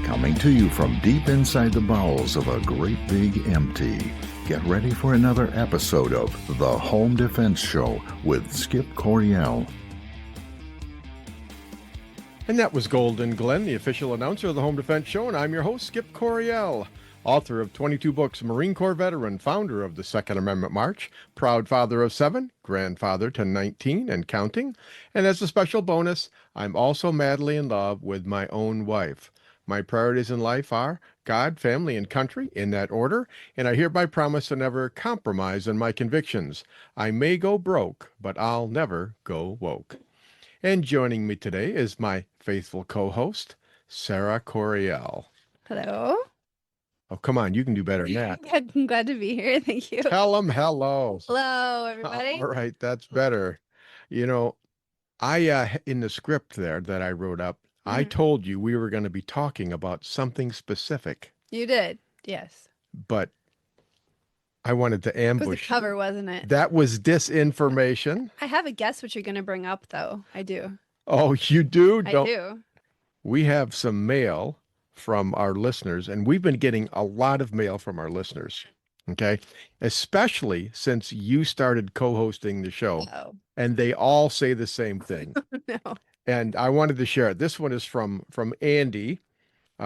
Coming to you from deep inside the bowels of a great big empty. Get ready for another episode of The Home Defense Show with Skip Coryell. And that was Golden Glenn, the official announcer of the Home Defense Show, and I'm your host, Skip Coryell, author of 22 books, Marine Corps veteran, founder of the Second Amendment March, proud father of 7, grandfather to 19 and counting, and as a special bonus, I'm also madly in love with my own wife. My priorities in life are God, family, and country, in that order, and I hereby promise to never compromise on my convictions. I may go broke, but I'll never go woke. And joining me today is my faithful co-host, Sara Coryell. Hello. Oh, come on, you can do better than that. I'm glad to be here. Thank you. Tell them hello. Hello, everybody. All right, that's better. You know, I in the script there that I wrote up, I told you we were going to be talking about something specific. You did, yes. But I wanted to ambush. It was the cover, wasn't it? That was disinformation. I have a guess what you're going to bring up, though. I do. Oh, you do? I do. We have some mail from our listeners, and we've been getting a lot of mail from our listeners, okay? Especially since you started co-hosting the show, and they all say the same thing. No. And I wanted to share it. This one is from Andy.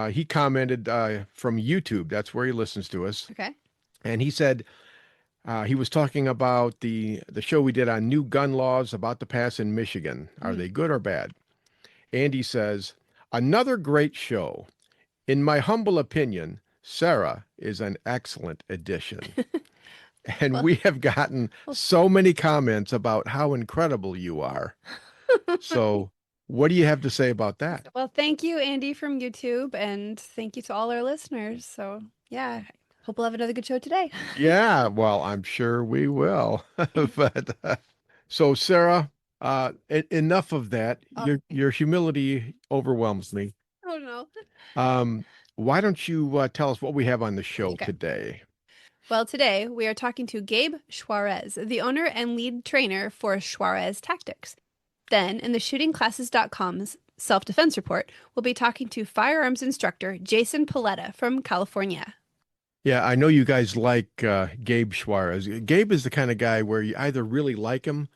He commented from YouTube. That's where he listens to us. Okay. And he said he was talking about the show we did on new gun laws about to pass in Michigan. Are they good or bad? Andy says, another great show. In my humble opinion, Sara is an excellent addition. And we have gotten so many comments about how incredible you are. So what do you have to say about that? Well, thank you, Andy from YouTube, and thank you to all our listeners. So, yeah, hope we'll have another good show today. Yeah, well, I'm sure we will. But so, Sara, enough of that. Your humility overwhelms me. Oh, no. Why don't you tell us what we have on the show today? Well, today we are talking to Gabe Suarez, the owner and lead trainer for Suarez Tactics. Then, in the shootingclasses.com's self-defense report, we'll be talking to firearms instructor Jason Paletta from California. Yeah, I know you guys like Gabe Suarez. Gabe is the kind of guy where you either really like him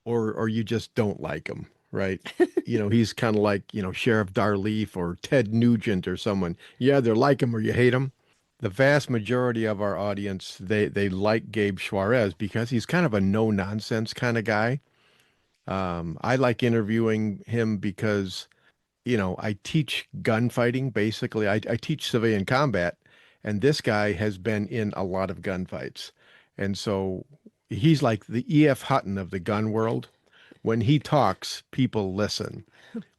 or you just don't like him, right? He's kind of like, Sheriff Darleaf or Ted Nugent or someone. You either like him or you hate him. The vast majority of our audience, they like Gabe Suarez because he's kind of a no-nonsense kind of guy. I like interviewing him because, I teach gunfighting, basically. I teach civilian combat, and this guy has been in a lot of gunfights. And so he's like the E.F. Hutton of the gun world. When he talks, people listen,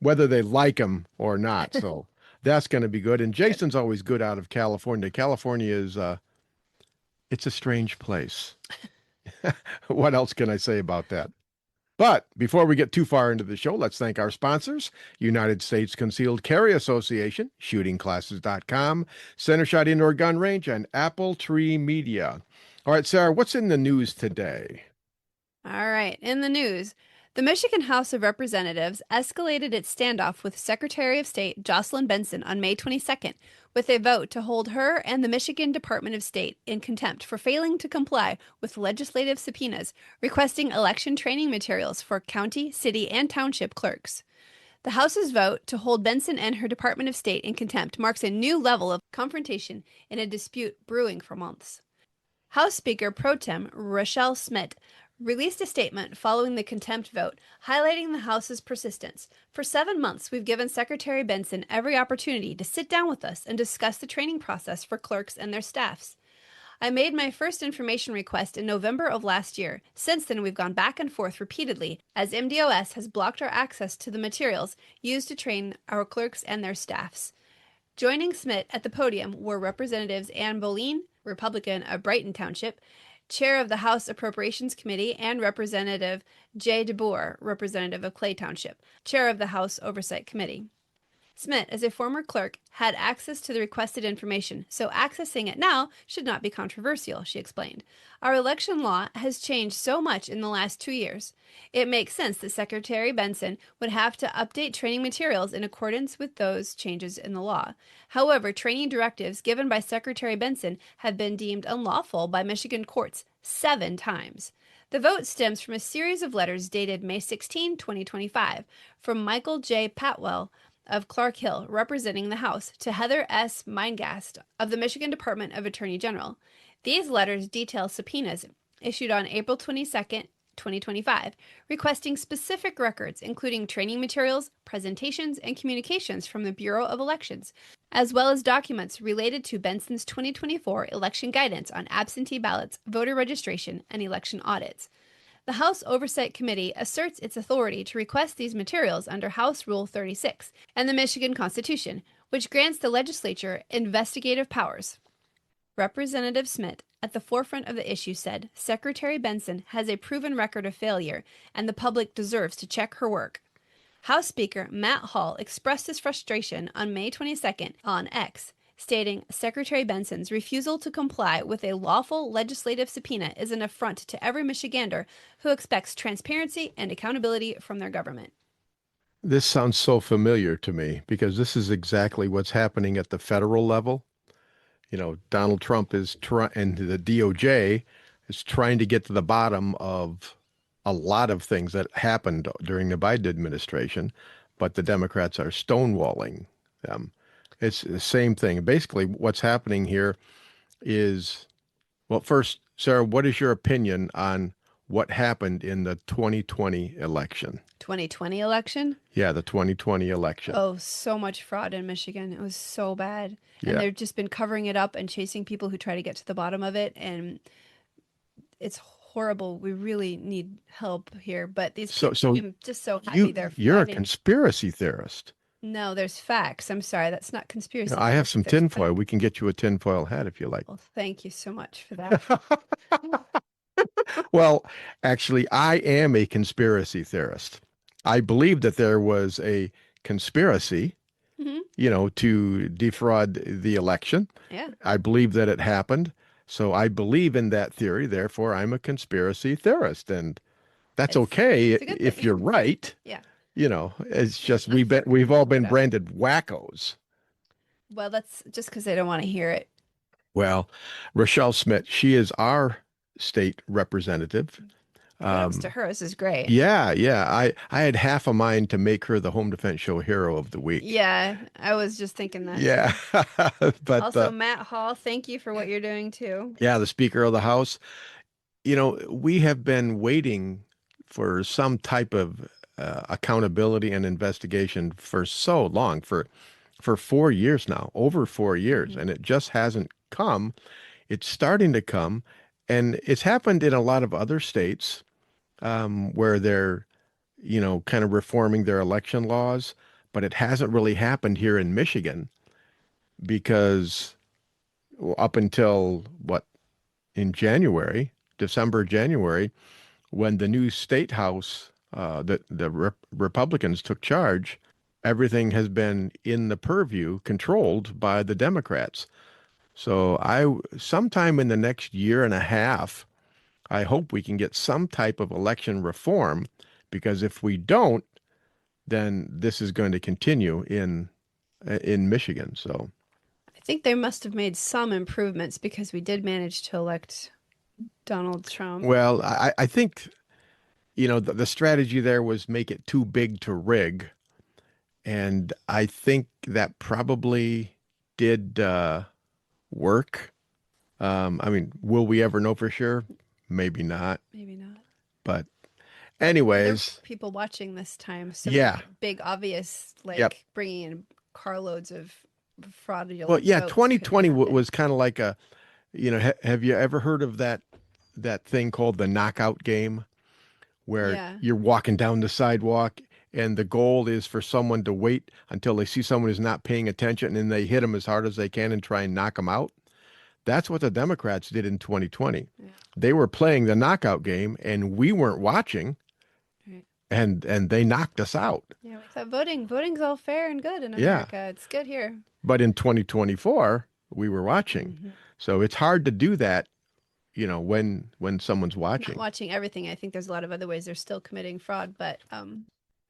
whether they like him or not. So that's going to be good. And Jason's always good out of California. California is, it's a strange place. What else can I say about that? But before we get too far into the show, let's thank our sponsors, United States Concealed Carry Association, shootingclasses.com, Center Shot Indoor Gun Range, and Apple Tree Media. All right, Sara, what's in the news today? All right, in the news, the Michigan House of Representatives escalated its standoff with Secretary of State Jocelyn Benson on May 22nd with a vote to hold her and the Michigan Department of State in contempt for failing to comply with legislative subpoenas requesting election training materials for county, city, and township clerks. The House's vote to hold Benson and her Department of State in contempt marks a new level of confrontation in a dispute brewing for months. House Speaker Pro Tem Rochelle Smith released a statement following the contempt vote, highlighting the House's persistence. For 7 months, we've given Secretary Benson every opportunity to sit down with us and discuss the training process for clerks and their staffs. I made my first information request in November of last year. Since then, we've gone back and forth repeatedly, as MDOS has blocked our access to the materials used to train our clerks and their staffs. Joining Smith at the podium were Representatives Ann Boleyn, Republican of Brighton Township, Chair of the House Appropriations Committee, and Representative Jay DeBoer, Representative of Clay Township, Chair of the House Oversight Committee. Smith, as a former clerk, had access to the requested information, so accessing it now should not be controversial, she explained. Our election law has changed so much in the last 2 years. It makes sense that Secretary Benson would have to update training materials in accordance with those changes in the law. However, training directives given by Secretary Benson have been deemed unlawful by Michigan courts 7 times. The vote stems from a series of letters dated May 16, 2025, from Michael J. Patwell of Clark Hill, representing the House, to Heather S. Meingast of the Michigan Department of Attorney General. These letters detail subpoenas issued on April 22nd, 2025, requesting specific records, including training materials, presentations, and communications from the Bureau of Elections, as well as documents related to Benson's 2024 election guidance on absentee ballots, voter registration, and election audits. The House Oversight Committee asserts its authority to request these materials under House Rule 36 and the Michigan Constitution, which grants the legislature investigative powers. Representative Smith, at the forefront of the issue, said, Secretary Benson has a proven record of failure, and the public deserves to check her work. House Speaker Matt Hall expressed his frustration on May 22nd on X, stating Secretary Benson's refusal to comply with a lawful legislative subpoena is an affront to every Michigander who expects transparency and accountability from their government. This sounds so familiar to me because this is exactly what's happening at the federal level. You know, Donald Trump is and the DOJ is trying to get to the bottom of a lot of things that happened during the Biden administration, but the Democrats are stonewalling them. It's the same thing. Basically, what's happening here is, well, first, Sarah, what is your opinion on what happened in the 2020 election? 2020 election? Yeah, the 2020 election. Oh, so much fraud in Michigan. It was so bad. And Yeah. they've just been covering it up and chasing people who try to get to the bottom of it. And it's horrible. We really need help here. But these people, I'm just so happy they're You're a fighting. conspiracy theorist. No, there's facts. I'm sorry. That's not conspiracy. I have some There's tinfoil. facts. We can get you a tinfoil hat if you like. Well, thank you so much for that. Well, actually, I am a conspiracy theorist. I believe that there was a conspiracy, Mhm. To defraud the election. Yeah. I believe that it happened. So I believe in that theory. Therefore, I'm a conspiracy theorist. And that's okay it's a good if thing. you're right. Yeah. It's just we've all been branded wackos. Well, that's just because they don't want to hear it. Well, Rochelle Smith, she is our state representative. Thanks to her. This is great. Yeah. I had half a mind to make her the Home Defense Show Hero of the Week. Yeah, I was just thinking that. Yeah. But Also, Matt Hall, thank you for what you're doing too. yeah, the Speaker of the House. We have been waiting for some type of accountability and investigation for so long, for 4 years now, over 4 years, and it just hasn't come. It's starting to come, and it's happened in a lot of other states where they're, kind of reforming their election laws, but it hasn't really happened here in Michigan because up until in December, January, when the new state house, the Republicans took charge, everything has been in the purview controlled by the Democrats. So sometime in the next year and a half, I hope we can get some type of election reform, because if we don't, then this is going to continue in Michigan. So I think they must have made some improvements because we did manage to elect Donald Trump. well, I think, the strategy there was make it too big to rig. And I think that probably did work. Will we ever know for sure? Maybe not. Maybe not. But There's anyways, people watching this time. So Yeah. big, obvious, Yep. bringing in carloads of fraudulent. well, yeah, votes 2020 couldn't happen. was kind of like have you ever heard of that thing called the knockout game, where Yeah. you're walking down the sidewalk and the goal is for someone to wait until they see someone who's not paying attention, and then they hit them as hard as they can and try and knock them out? That's what the Democrats did in 2020. Yeah. They were playing the knockout game, and we weren't watching. Right. and they knocked us out. Yeah, we thought voting's all fair and good in Yeah. America. It's good here. But in 2024, we were watching. Mm-hmm. So it's hard to do that, when someone's watching. Not watching everything. I think there's a lot of other ways they're still committing fraud, but All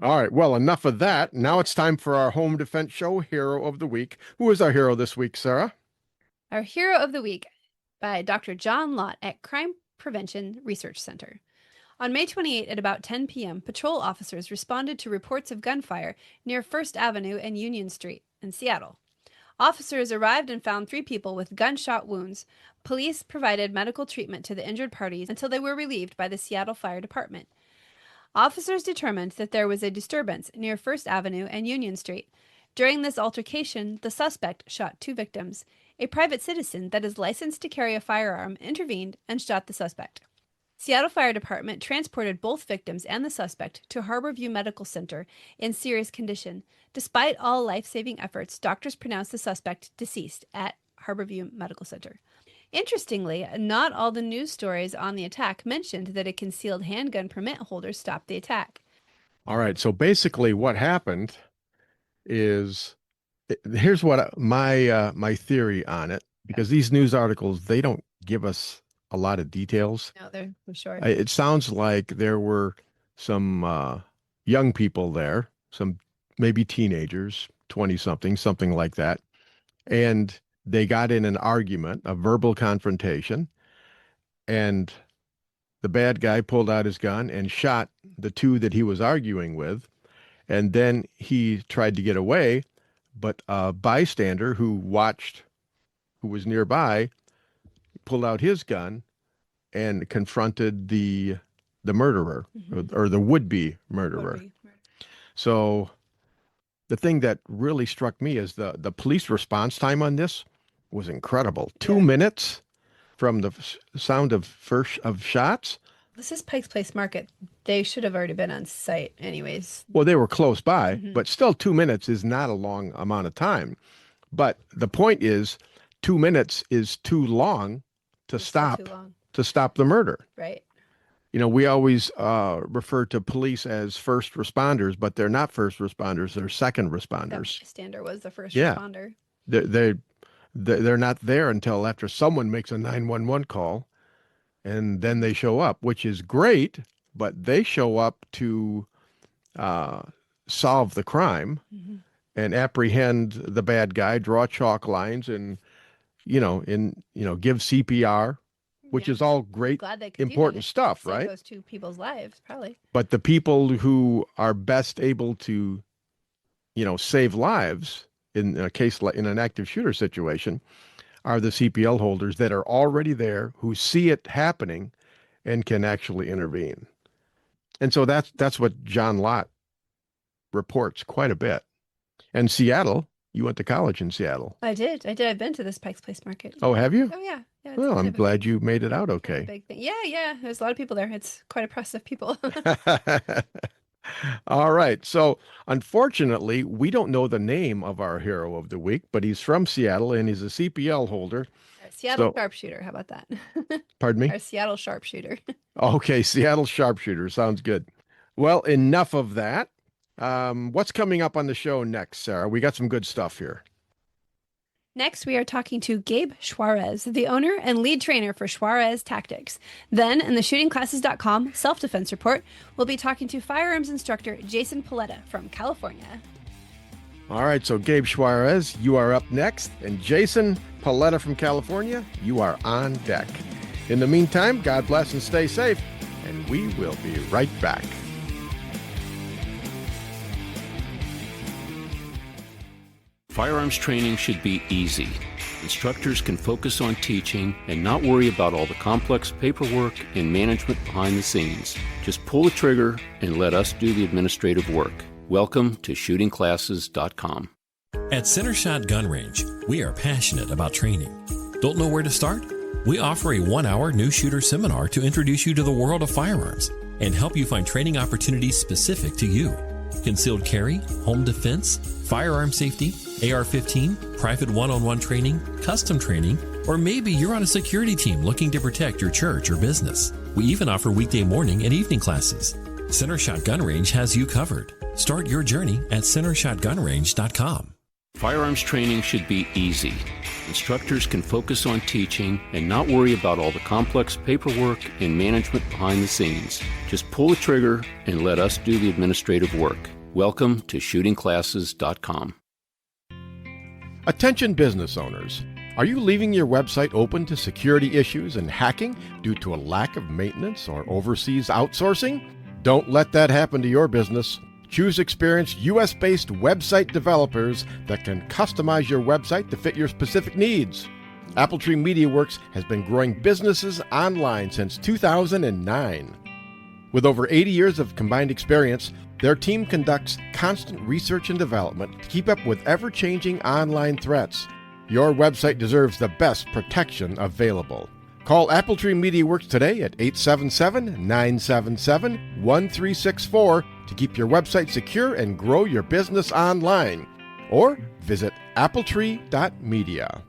right. Well, enough of that. Now it's time for our home defense show, Hero of the Week. Who is our hero this week, Sarah? Our Hero of the Week by Dr. John Lott at Crime Prevention Research Center. On May 28 at about 10 p.m., patrol officers responded to reports of gunfire near First Avenue and Union Street in Seattle. Officers arrived and found 3 people with gunshot wounds. Police provided medical treatment to the injured parties until they were relieved by the Seattle Fire Department. Officers determined that there was a disturbance near First Avenue and Union Street. During this altercation, the suspect shot 2 victims. A private citizen that is licensed to carry a firearm intervened and shot the suspect. Seattle Fire Department transported both victims and the suspect to Harborview Medical Center in serious condition. Despite all life-saving efforts, doctors pronounced the suspect deceased at Harborview Medical Center. Interestingly, not all the news stories on the attack mentioned that a concealed handgun permit holder stopped the attack. All right. So basically what happened is, here's what my theory on it, because these news articles, they don't give us a lot of details. No, they're short. It sounds like there were some young people there, some maybe teenagers, 20-something, something like that. And they got in an argument, a verbal confrontation, and the bad guy pulled out his gun and shot the 2 that he was arguing with. And then he tried to get away, but a bystander who was nearby, pulled out his gun and confronted the murderer, or the would-be murderer. So the thing that really struck me is the police response time on this was incredible. 2 minutes from the sound of shots. This is Pike's Place Market. They should have already been on site anyways. Well, they were close by, but still 2 minutes is not a long amount of time. But the point is, 2 minutes is too long to stop the murder. Right. We always refer to police as first responders, but they're not first responders. They're second responders. That bystander was the first responder. They're not there until after someone makes a 911 call, and then they show up, which is great, but they show up to solve the crime and apprehend the bad guy, draw chalk lines, and give CPR, which is all great, important stuff, right? Those 2 people's lives, probably. But the people who are best able to, save lives in a case like in an active shooter situation are the CPL holders that are already there, who see it happening and can actually intervene. And so that's what John Lott reports quite a bit. And Seattle, you went to college in Seattle. I did. I've been to this Pike's Place Market. Oh, have you? Oh, yeah. Well, I'm glad you made it out okay. Big thing. Yeah. There's a lot of people there. It's quite impressive people. All right. So, unfortunately, we don't know the name of our hero of the week, but he's from Seattle and he's a CPL holder. Seattle sharpshooter. How about that? Pardon me? Our Seattle sharpshooter. Okay. Seattle sharpshooter. Sounds good. Well, enough of that. What's coming up on the show next, Sarah? We got some good stuff here. Next, we are talking to Gabe Suarez, the owner and lead trainer for Suarez Tactics. Then, in the shootingclasses.com self-defense report, we'll be talking to firearms instructor Jason Paletta from California. All right, so Gabe Suarez, you are up next, and Jason Paletta from California, you are on deck. In the meantime, God bless and stay safe, and we will be right back. Firearms training should be easy. Instructors can focus on teaching and not worry about all the complex paperwork and management behind the scenes. Just pull the trigger and let us do the administrative work. Welcome to shootingclasses.com. At Centershot Gun Range, we are passionate about training. Don't know where to start? We offer a 1-hour new shooter seminar to introduce you to the world of firearms and help you find training opportunities specific to you. Concealed carry, home defense, firearm safety, AR-15, private one-on-one training, custom training, or maybe you're on a security team looking to protect your church or business. We even offer weekday morning and evening classes. Center Shot Gun Range has you covered. Start your journey at centershotgunrange.com. Firearms training should be easy. Instructors can focus on teaching and not worry about all the complex paperwork and management behind the scenes. Just pull the trigger and let us do the administrative work. Welcome to shootingclasses.com. Attention business owners. Are you leaving your website open to security issues and hacking due to a lack of maintenance or overseas outsourcing? Don't let that happen to your business. Choose experienced U.S.-based website developers that can customize your website to fit your specific needs. Appletree MediaWorks has been growing businesses online since 2009. With over 80 years of combined experience, their team conducts constant research and development to keep up with ever-changing online threats. Your website deserves the best protection available. Call Appletree MediaWorks today at 877-977-1364 to keep your website secure and grow your business online. Or visit appletree.media.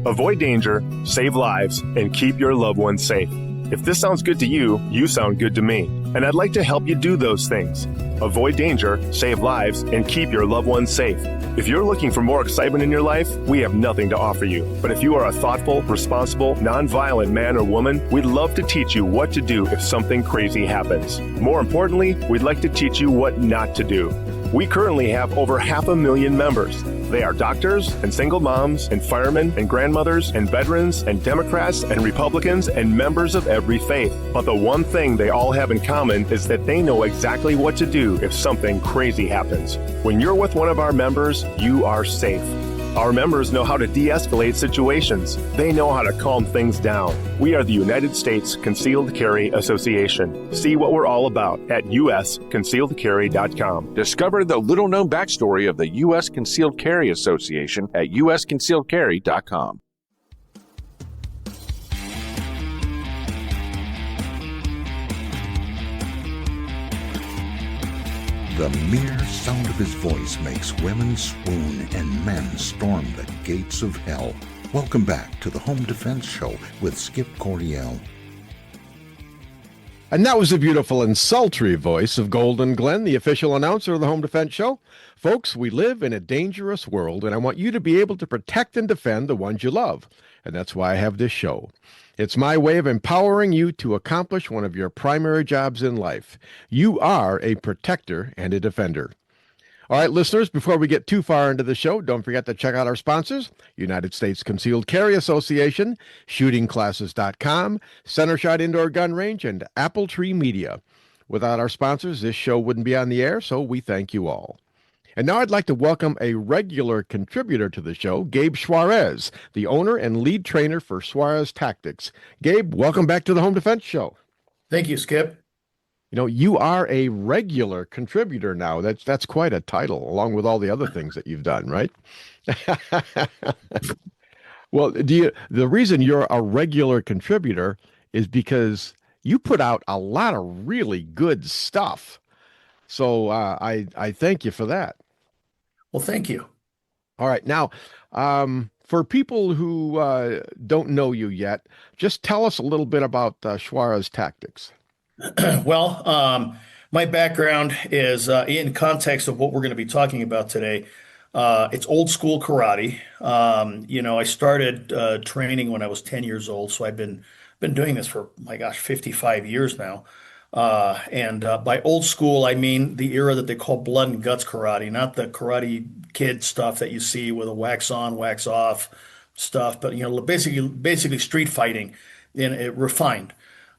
Avoid danger, save lives, and keep your loved ones safe. If this sounds good to you, you sound good to me. And I'd like to help you do those things. Avoid danger, save lives, and keep your loved ones safe. If you're looking for more excitement in your life, we have nothing to offer you. But if you are a thoughtful, responsible, nonviolent man or woman, we'd love to teach you what to do if something crazy happens. More importantly, we'd like to teach you what not to do. We currently have over 500,000 members. They are doctors and single moms and firemen and grandmothers and veterans and Democrats and Republicans and members of every faith. But the one thing they all have in common is that they know exactly what to do if something crazy happens. When you're with one of our members, you are safe. Our members know how to de-escalate situations. They know how to calm things down. We are the United States Concealed Carry Association. See what we're all about at usconcealedcarry.com. Discover the little-known backstory of the U.S. Concealed Carry Association at usconcealedcarry.com. The mere sound of his voice makes women swoon and men storm the gates of hell. Welcome back to the Home Defense Show with Skip Cordial. And that was the beautiful and sultry voice of Golden Glenn, the official announcer of the Home Defense Show. Folks, we live in a dangerous world, and I want you to be able to protect and defend the ones you love. And that's why I have this show. It's my way of empowering you to accomplish one of your primary jobs in life. You are a protector and a defender. All right, listeners, before we get too far into the show, don't forget to check out our sponsors, United States Concealed Carry Association, shootingclasses.com, Center Shot Indoor Gun Range, and Appletree Media. Without our sponsors, this show wouldn't be on the air, so we thank you all. And now I'd like to welcome a regular contributor to the show, Gabe Suarez, the owner and lead trainer for Suarez Tactics. Gabe, welcome back to the Home Defense Show. Thank you, Skip. You know, you are a regular contributor now. That's quite a title, along with all the other things that you've done, right? Well, the reason you're a regular contributor is because you put out a lot of really good stuff. So I thank you for that. Well, thank you. All right. Now, for people who don't know you yet, just tell us a little bit about Suarez Tactics. Well, my background is in context of what we're going to be talking about today. It's old school karate. I started training when I was 10 years old, so I've been doing this for, my gosh, 55 years now. And by old school, I mean the era that they call blood and guts karate, not the Karate Kid stuff that you see with a wax on, wax off stuff, but basically street fighting refined.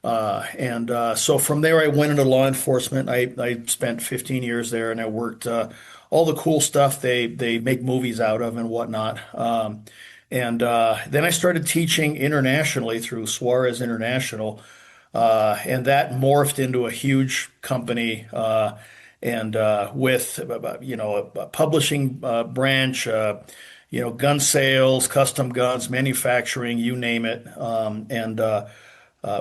So from there, I went into law enforcement. I spent 15 years there, and I worked all the cool stuff they make movies out of and whatnot. Then I started teaching internationally through Suarez International. And that morphed into a huge company, with a publishing branch, gun sales, custom guns, manufacturing, you name it.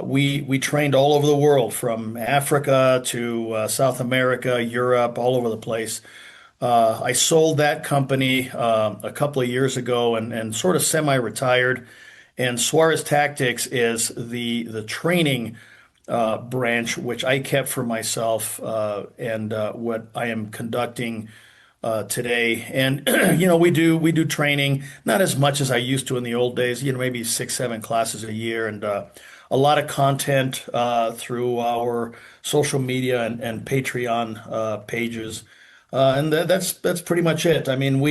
We trained all over the world, from Africa to South America, Europe, all over the place. I sold that company a couple of years ago and sort of semi-retired. And Suarez Tactics is the training branch, which I kept for myself, and what I am conducting today. And we do training, not as much as I used to in the old days. Maybe 6, 7 classes a year, and a lot of content through our social media and Patreon pages. And that's pretty much it. I mean,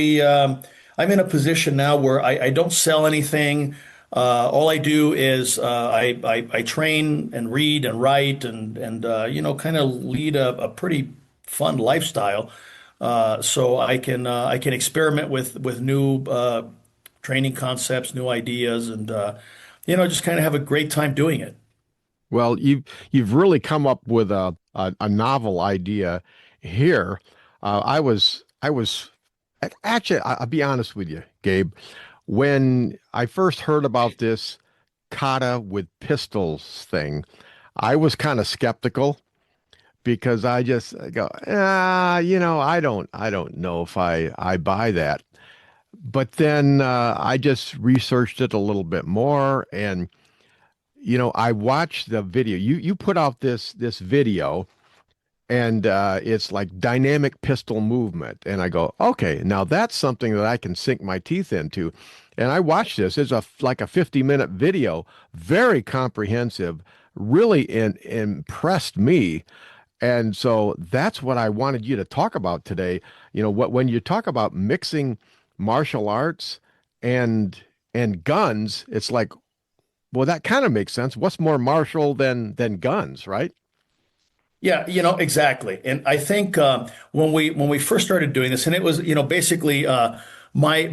I'm in a position now where I don't sell anything. All I do is I train and read and write and kind of lead a pretty fun lifestyle. So I can experiment with new training concepts, new ideas, and just kind of have a great time doing it. Well, you've really come up with a novel idea here. I was actually, I'll be honest with you, Gabe. When I first heard about this kata with pistols thing, I was kind of skeptical because I just go, I don't know if I buy that. But then I just researched it a little bit more, and I watched the video. You put out this video, and it's like dynamic pistol movement, and I go, okay, now that's something that I can sink my teeth into. And I watched this. It's like a 50-minute video, very comprehensive, really impressed me. And so that's what I wanted you to talk about today. When you talk about mixing martial arts and guns, it's like, well, that kind of makes sense. What's more martial than guns, right? Yeah, exactly. And I think when we first started doing this, and it was basically my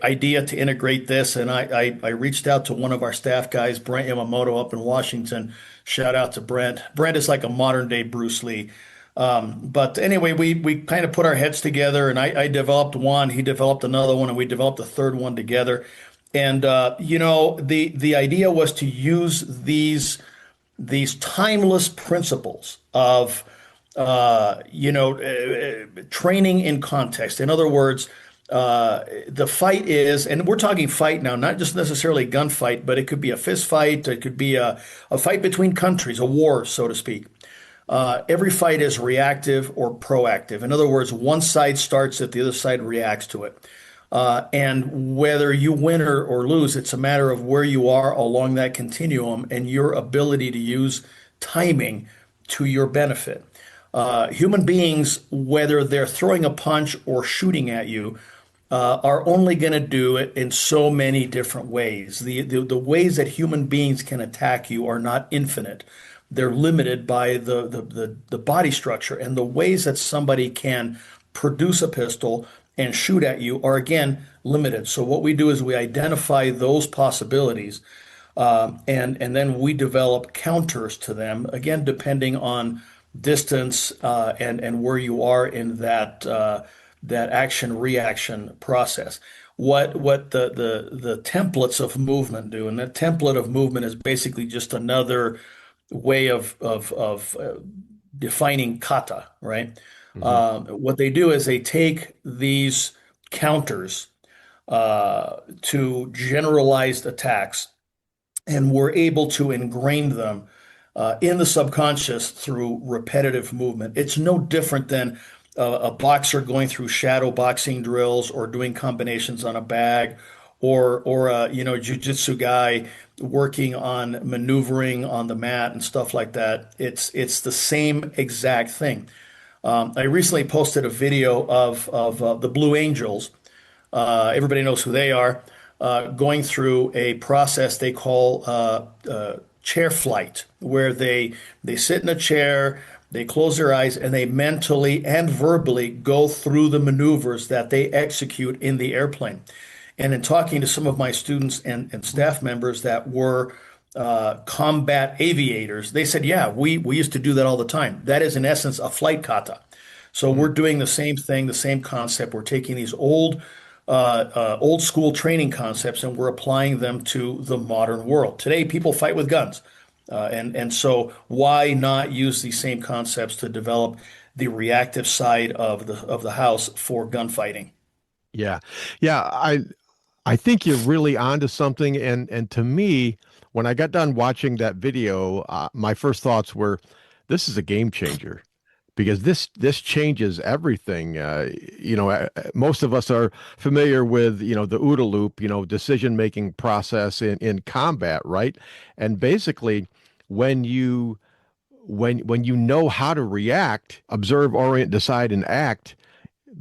idea to integrate this, and I reached out to one of our staff guys, Brent Yamamoto, up in Washington. Shout out to Brent. Brent is like a modern day Bruce Lee. But anyway, we kind of put our heads together, and I developed one, he developed another one, and we developed a third one together. And the idea was to use these timeless principles of training in context. In other words, the fight is, and we're talking fight now, not just necessarily gunfight, but it could be a fist fight, it could be a fight between countries, a war, so to speak. Every fight is reactive or proactive. In other words, one side starts it, the other side reacts to it. And whether you win or lose, it's a matter of where you are along that continuum and your ability to use timing to your benefit. Human beings, whether they're throwing a punch or shooting at you, are only going to do it in so many different ways. The ways that human beings can attack you are not infinite. They're limited by the body structure, and the ways that somebody can produce a pistol and shoot at you are again limited. So what we do is we identify those possibilities, and then we develop counters to them, again depending on distance and where you are in that action reaction process. What the templates of movement do, and the template of movement is basically just another way of defining kata, right? What they do is they take these counters to generalized attacks, and we're able to ingrain them in the subconscious through repetitive movement. It's no different than a boxer going through shadow boxing drills or doing combinations on a bag, or a jujitsu guy working on maneuvering on the mat and stuff like that. It's the same exact thing. I recently posted a video of the Blue Angels. Everybody knows who they are. Going through a process they call chair flight, where they sit in a chair, they close their eyes, and they mentally and verbally go through the maneuvers that they execute in the airplane. And in talking to some of my students and staff members that were combat aviators, they said, yeah, we used to do that all the time. That is, in essence, a flight kata. So we're doing the same thing, the same concept. We're taking these old school training concepts and we're applying them to the modern world. Today, people fight with guns. And so why not use these same concepts to develop the reactive side of the house for gunfighting? Yeah. Yeah. I think you're really onto something. And to me, when I got done watching that video, my first thoughts were, this is a game changer because this changes everything. Most of us are familiar with, the OODA loop, decision-making process in combat, right? And basically, when you when you know how to react, observe, orient, decide, and act,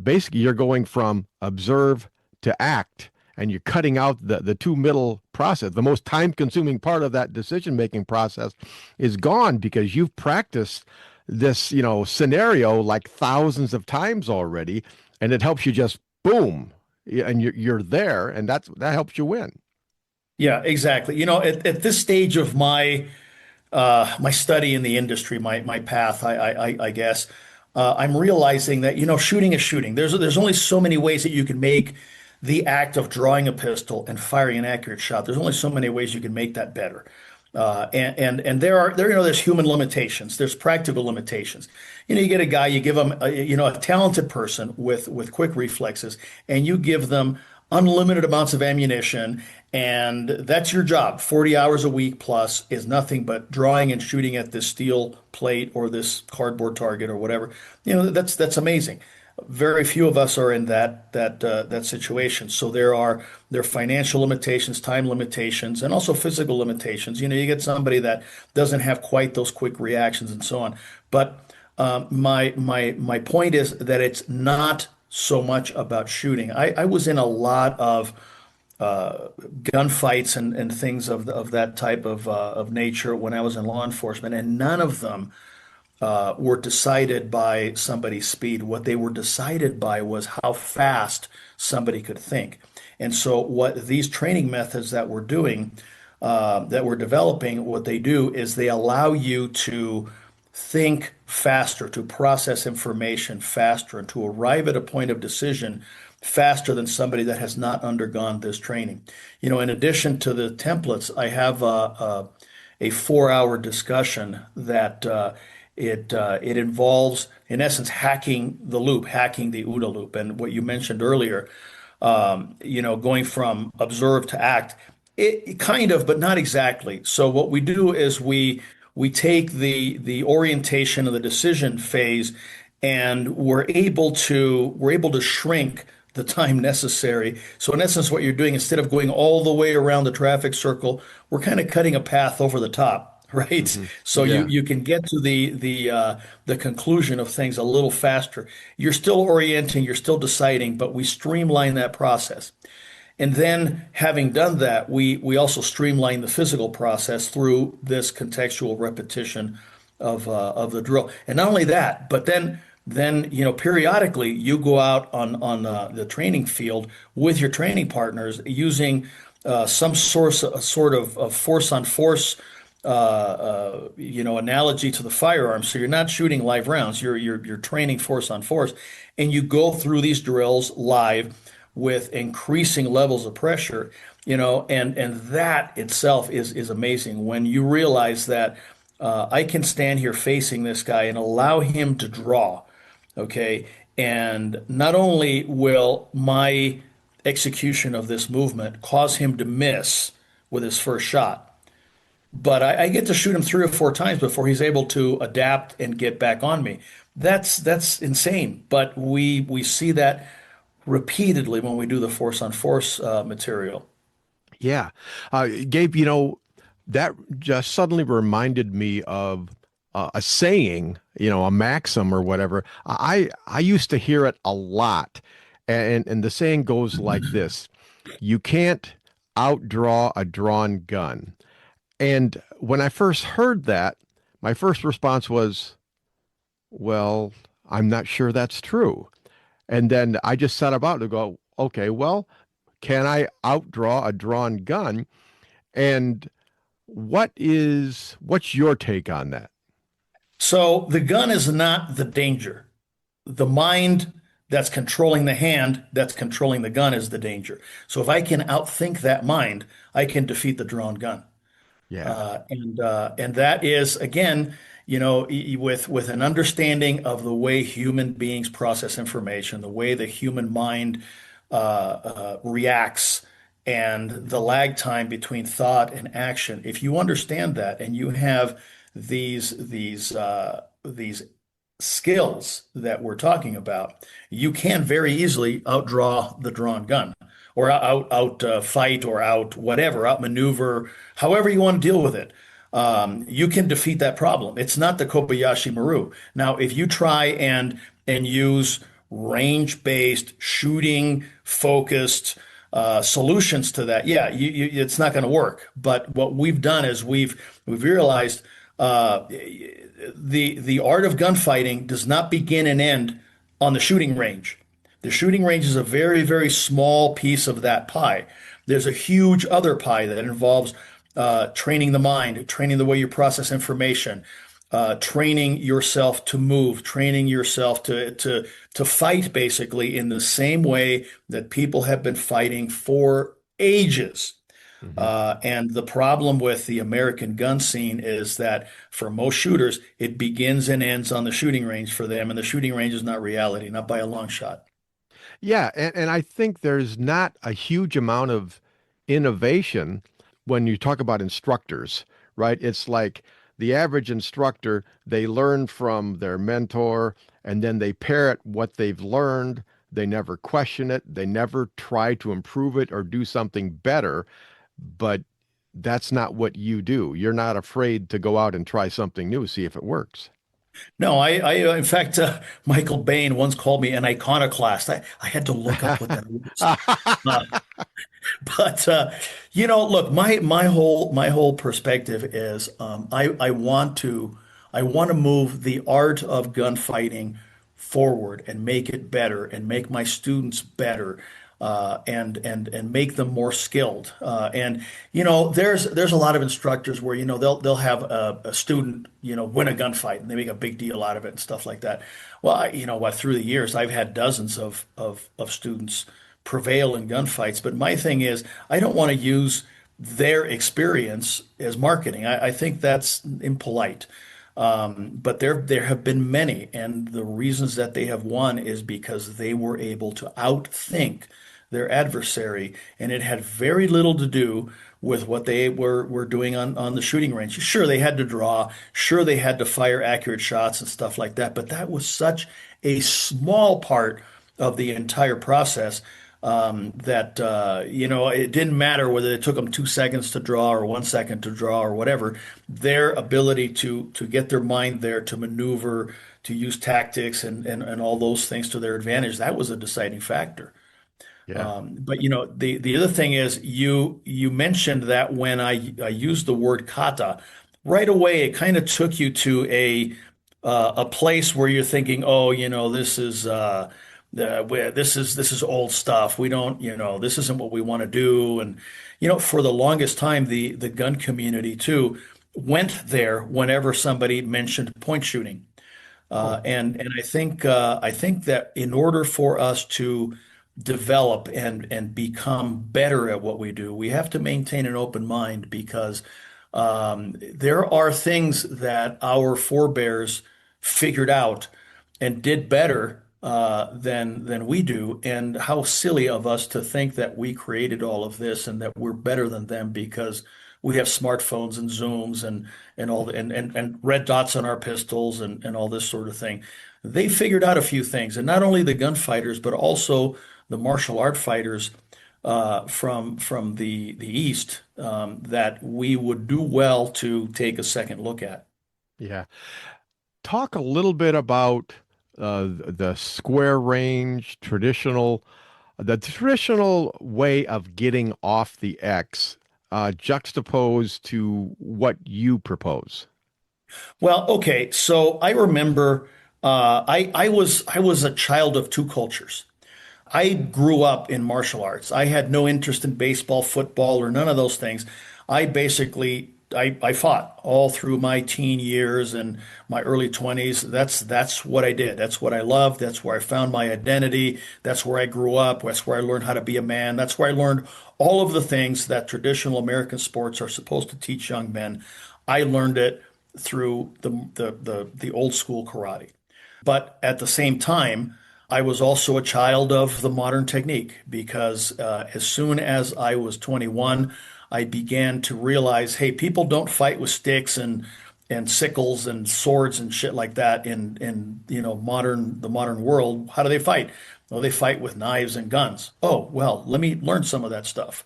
basically you're going from observe to act, and you're cutting out the two middle process. The most time consuming part of that decision making process is gone because you've practiced this scenario like thousands of times already, and it helps you just boom, and you're there, and that helps you win. Yeah, exactly. At this stage of my study in the industry, my path, I guess, I'm realizing that shooting is shooting. There's only so many ways that you can make the act of drawing a pistol and firing an accurate shot. There's only so many ways you can make that better. And there's human limitations. There's practical limitations. You get a guy, you give him a talented person with quick reflexes, and you give them unlimited amounts of ammunition, and that's your job. 40 hours a week plus is nothing but drawing and shooting at this steel plate or this cardboard target or whatever. That's amazing. Very few of us are in that situation. So there are financial limitations, time limitations, and also physical limitations. You get somebody that doesn't have quite those quick reactions and so on. But my point is that it's not so much about shooting. I was in a lot of gunfights and things of that type of nature when I was in law enforcement, and none of them were decided by somebody's speed. What they were decided by was how fast somebody could think. And so what these training methods that we're doing, that we're developing, what they do is they allow you to think faster, to process information faster, and to arrive at a point of decision faster than somebody that has not undergone this training. In addition to the templates, I have a 4-hour discussion that it involves, in essence, hacking the loop, hacking the OODA loop. And what you mentioned earlier, going from observe to act, it kind of, but not exactly. So what we do is we take the orientation of the decision phase, and we're able to shrink the time necessary. So in essence, what you're doing, instead of going all the way around the traffic circle, we're kind of cutting a path over the top, right? Mm-hmm. So yeah. you can get to the conclusion of things a little faster. You're still orienting, you're still deciding, but we streamline that process. And then, having done that, we also streamline the physical process through this contextual repetition of the drill. And not only that, but then periodically you go out on the training field with your training partners using some sort of force on force analogy to the firearm. So you're not shooting live rounds. You're training force on force, and you go through these drills live with increasing levels of pressure, and that itself is amazing when you realize that I can stand here facing this guy and allow him to draw, okay? And not only will my execution of this movement cause him to miss with his first shot, but I get to shoot him 3 or 4 times before he's able to adapt and get back on me. That's insane, but we see that repeatedly when we do the force on force material. Yeah. Gabe, that just suddenly reminded me of a saying, a maxim or whatever. I used to hear it a lot. And the saying goes like this: you can't outdraw a drawn gun. And when I first heard that, my first response was, well, I'm not sure that's true. And then I just set about to go, okay, well, can I outdraw a drawn gun? And what's your take on that? So the gun is not the danger. The mind that's controlling the hand, that's controlling the gun, is the danger. So if I can outthink that mind, I can defeat the drawn gun. Yeah. And that is, again, with an understanding of the way human beings process information, the way the human mind reacts and the lag time between thought and action. If you understand that and you have these skills that we're talking about, you can very easily outdraw the drawn gun, or out fight, or out whatever, outmaneuver, however you want to deal with it. You can defeat that problem. It's not the Kobayashi Maru. Now, if you try and use range-based, shooting focused solutions to that, yeah, it's not going to work. But what we've done is we've realized the art of gunfighting does not begin and end on the shooting range. The shooting range is a very, very small piece of that pie. There's a huge other pie that involves training the mind, training the way you process information, training yourself to move, training yourself to fight basically in the same way that people have been fighting for ages. And the problem with the American gun scene is that for most shooters, it begins and ends on the shooting range for them, and the shooting range is not reality, not by a long shot. Yeah, and I think there's not a huge amount of innovation when you talk about instructors, right? It's like the average instructor, they learn from their mentor and then they parrot what they've learned. They never question it. They never try to improve it or do something better. But that's not what you do. You're not afraid to go out and try something new, see if it works. No, in fact, Michael Bain once called me an iconoclast. I had to look up what that was. But look, my whole perspective is I want to move the art of gunfighting forward and make it better and make my students better, and make them more skilled. And there's a lot of instructors where they'll have a student win a gunfight and they make a big deal out of it and stuff like that. Well, through the years I've had dozens of students prevail in gunfights, but my thing is I don't want to use their experience as marketing. I think that's impolite. But there have been many, and the reasons that they have won is because they were able to outthink their adversary, and it had very little to do with what they were doing on the shooting range. Sure, they had to draw, sure they had to fire accurate shots and stuff like that, but that was such a small part of the entire process, that it didn't matter whether it took them 2 seconds to draw or 1 second to draw or whatever. Their ability to get their mind there, to maneuver, to use tactics and all those things to their advantage, that was a deciding factor. Yeah. But the other thing is you mentioned that when I used the word kata, right away it kind of took you to a place where you're thinking, oh, this is this is old stuff. We don't, this isn't what we want to do. And for the longest time, the gun community too went there whenever somebody mentioned point shooting. And I think that in order for us to develop and become better at what we do, we have to maintain an open mind, because there are things that our forebears figured out and did better than we do. And how silly of us to think that we created all of this and that we're better than them because we have smartphones and Zooms and all and red dots on our pistols and all this sort of thing. They figured out a few things, and not only the gunfighters, but also the martial art fighters from the East, that we would do well to take a second look at. Yeah. Talk a little bit about the square range, the traditional way of getting off the X, juxtaposed to what you propose. Well, okay, so I remember I was a child of two cultures. I grew up in martial arts. I had no interest in baseball, football, or none of those things. I fought all through my teen years and my early 20s. That's what I did. That's what I loved. That's where I found my identity. That's where I grew up. That's where I learned how to be a man. That's where I learned all of the things that traditional American sports are supposed to teach young men. I learned it through the old school karate. But at the same time, I was also a child of the modern technique because as soon as I was 21, I began to realize, hey, people don't fight with sticks and sickles and swords and shit like that in the modern world. How do they fight? Well, they fight with knives and guns. Oh, well, let me learn some of that stuff.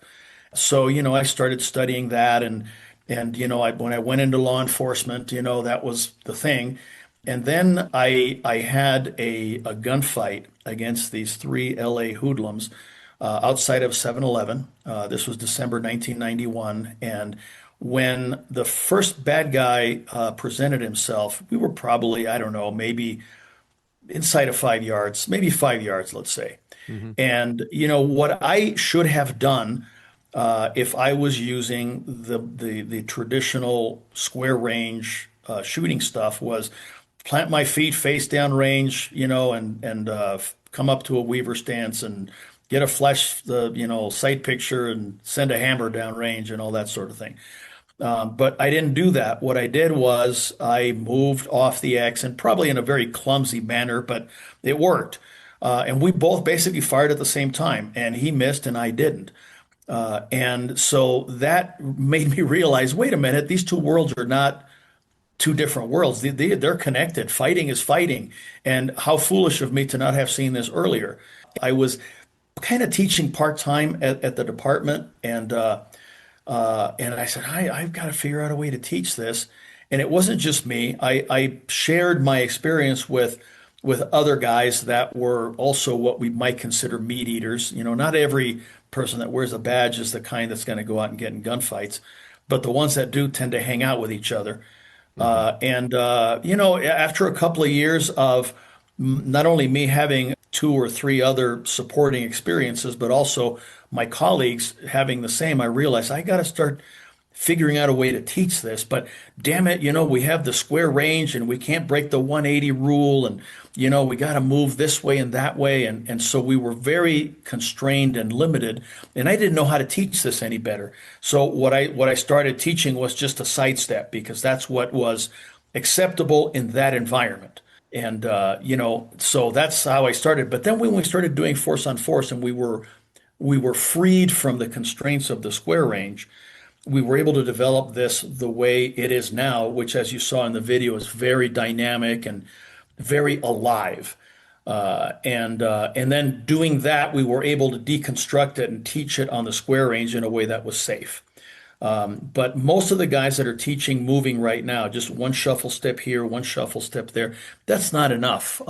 So, I started studying that and when I went into law enforcement, that was the thing. And then I had a gunfight against these three LA hoodlums outside of 7-Eleven. This was December 1991. And when the first bad guy presented himself, we were probably, I don't know, maybe inside of 5 yards, maybe 5 yards, let's say. Hmm. And what I should have done if I was using the traditional square range shooting stuff was plant my feet face down range, and come up to a weaver stance and get a sight picture and send a hammer down range and all that sort of thing. But I didn't do that. What I did was I moved off the X and probably in a very clumsy manner, but it worked. And we both basically fired at the same time, and he missed and I didn't. And so that made me realize, wait a minute, these two worlds are not two different worlds. They're connected. Fighting is fighting. And how foolish of me to not have seen this earlier. I was kind of teaching part-time at the department, and I said, I've got to figure out a way to teach this. And it wasn't just me. I shared my experience with other guys that were also what we might consider meat eaters. Not every person that wears a badge is the kind that's going to go out and get in gunfights, but the ones that do tend to hang out with each other. After a couple of years of not only me having two or three other supporting experiences, but also my colleagues having the same, I realized I got to start figuring out a way to teach this. But damn it, we have the square range and we can't break the 180 rule, and we got to move this way and that way, and so we were very constrained and limited, and I didn't know how to teach this any better. So what I started teaching was just a sidestep, because that's what was acceptable in that environment. And so that's how I started. But then when we started doing force on force and we were freed from the constraints of the square range, we were able to develop this the way it is now, which, as you saw in the video, is very dynamic and very alive. And then doing that, we were able to deconstruct it and teach it on the square range in a way that was safe. But most of the guys that are teaching moving right now, just one shuffle step here, one shuffle step there, that's not enough.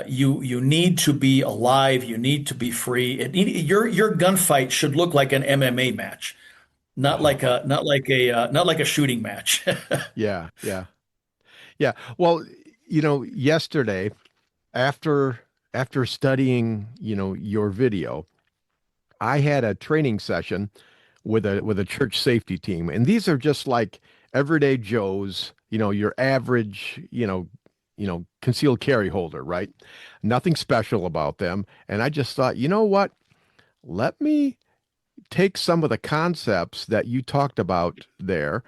You need to be alive. You need to be free. Your gunfight should look like an MMA match, not like a shooting match. Yeah, yeah, yeah. Well, yesterday, after studying, your video, I had a training session with a church safety team, and these are just like everyday Joes, your average, concealed carry holder, right? Nothing special about them. And I just thought, you know what? Let me take some of the concepts that you talked about there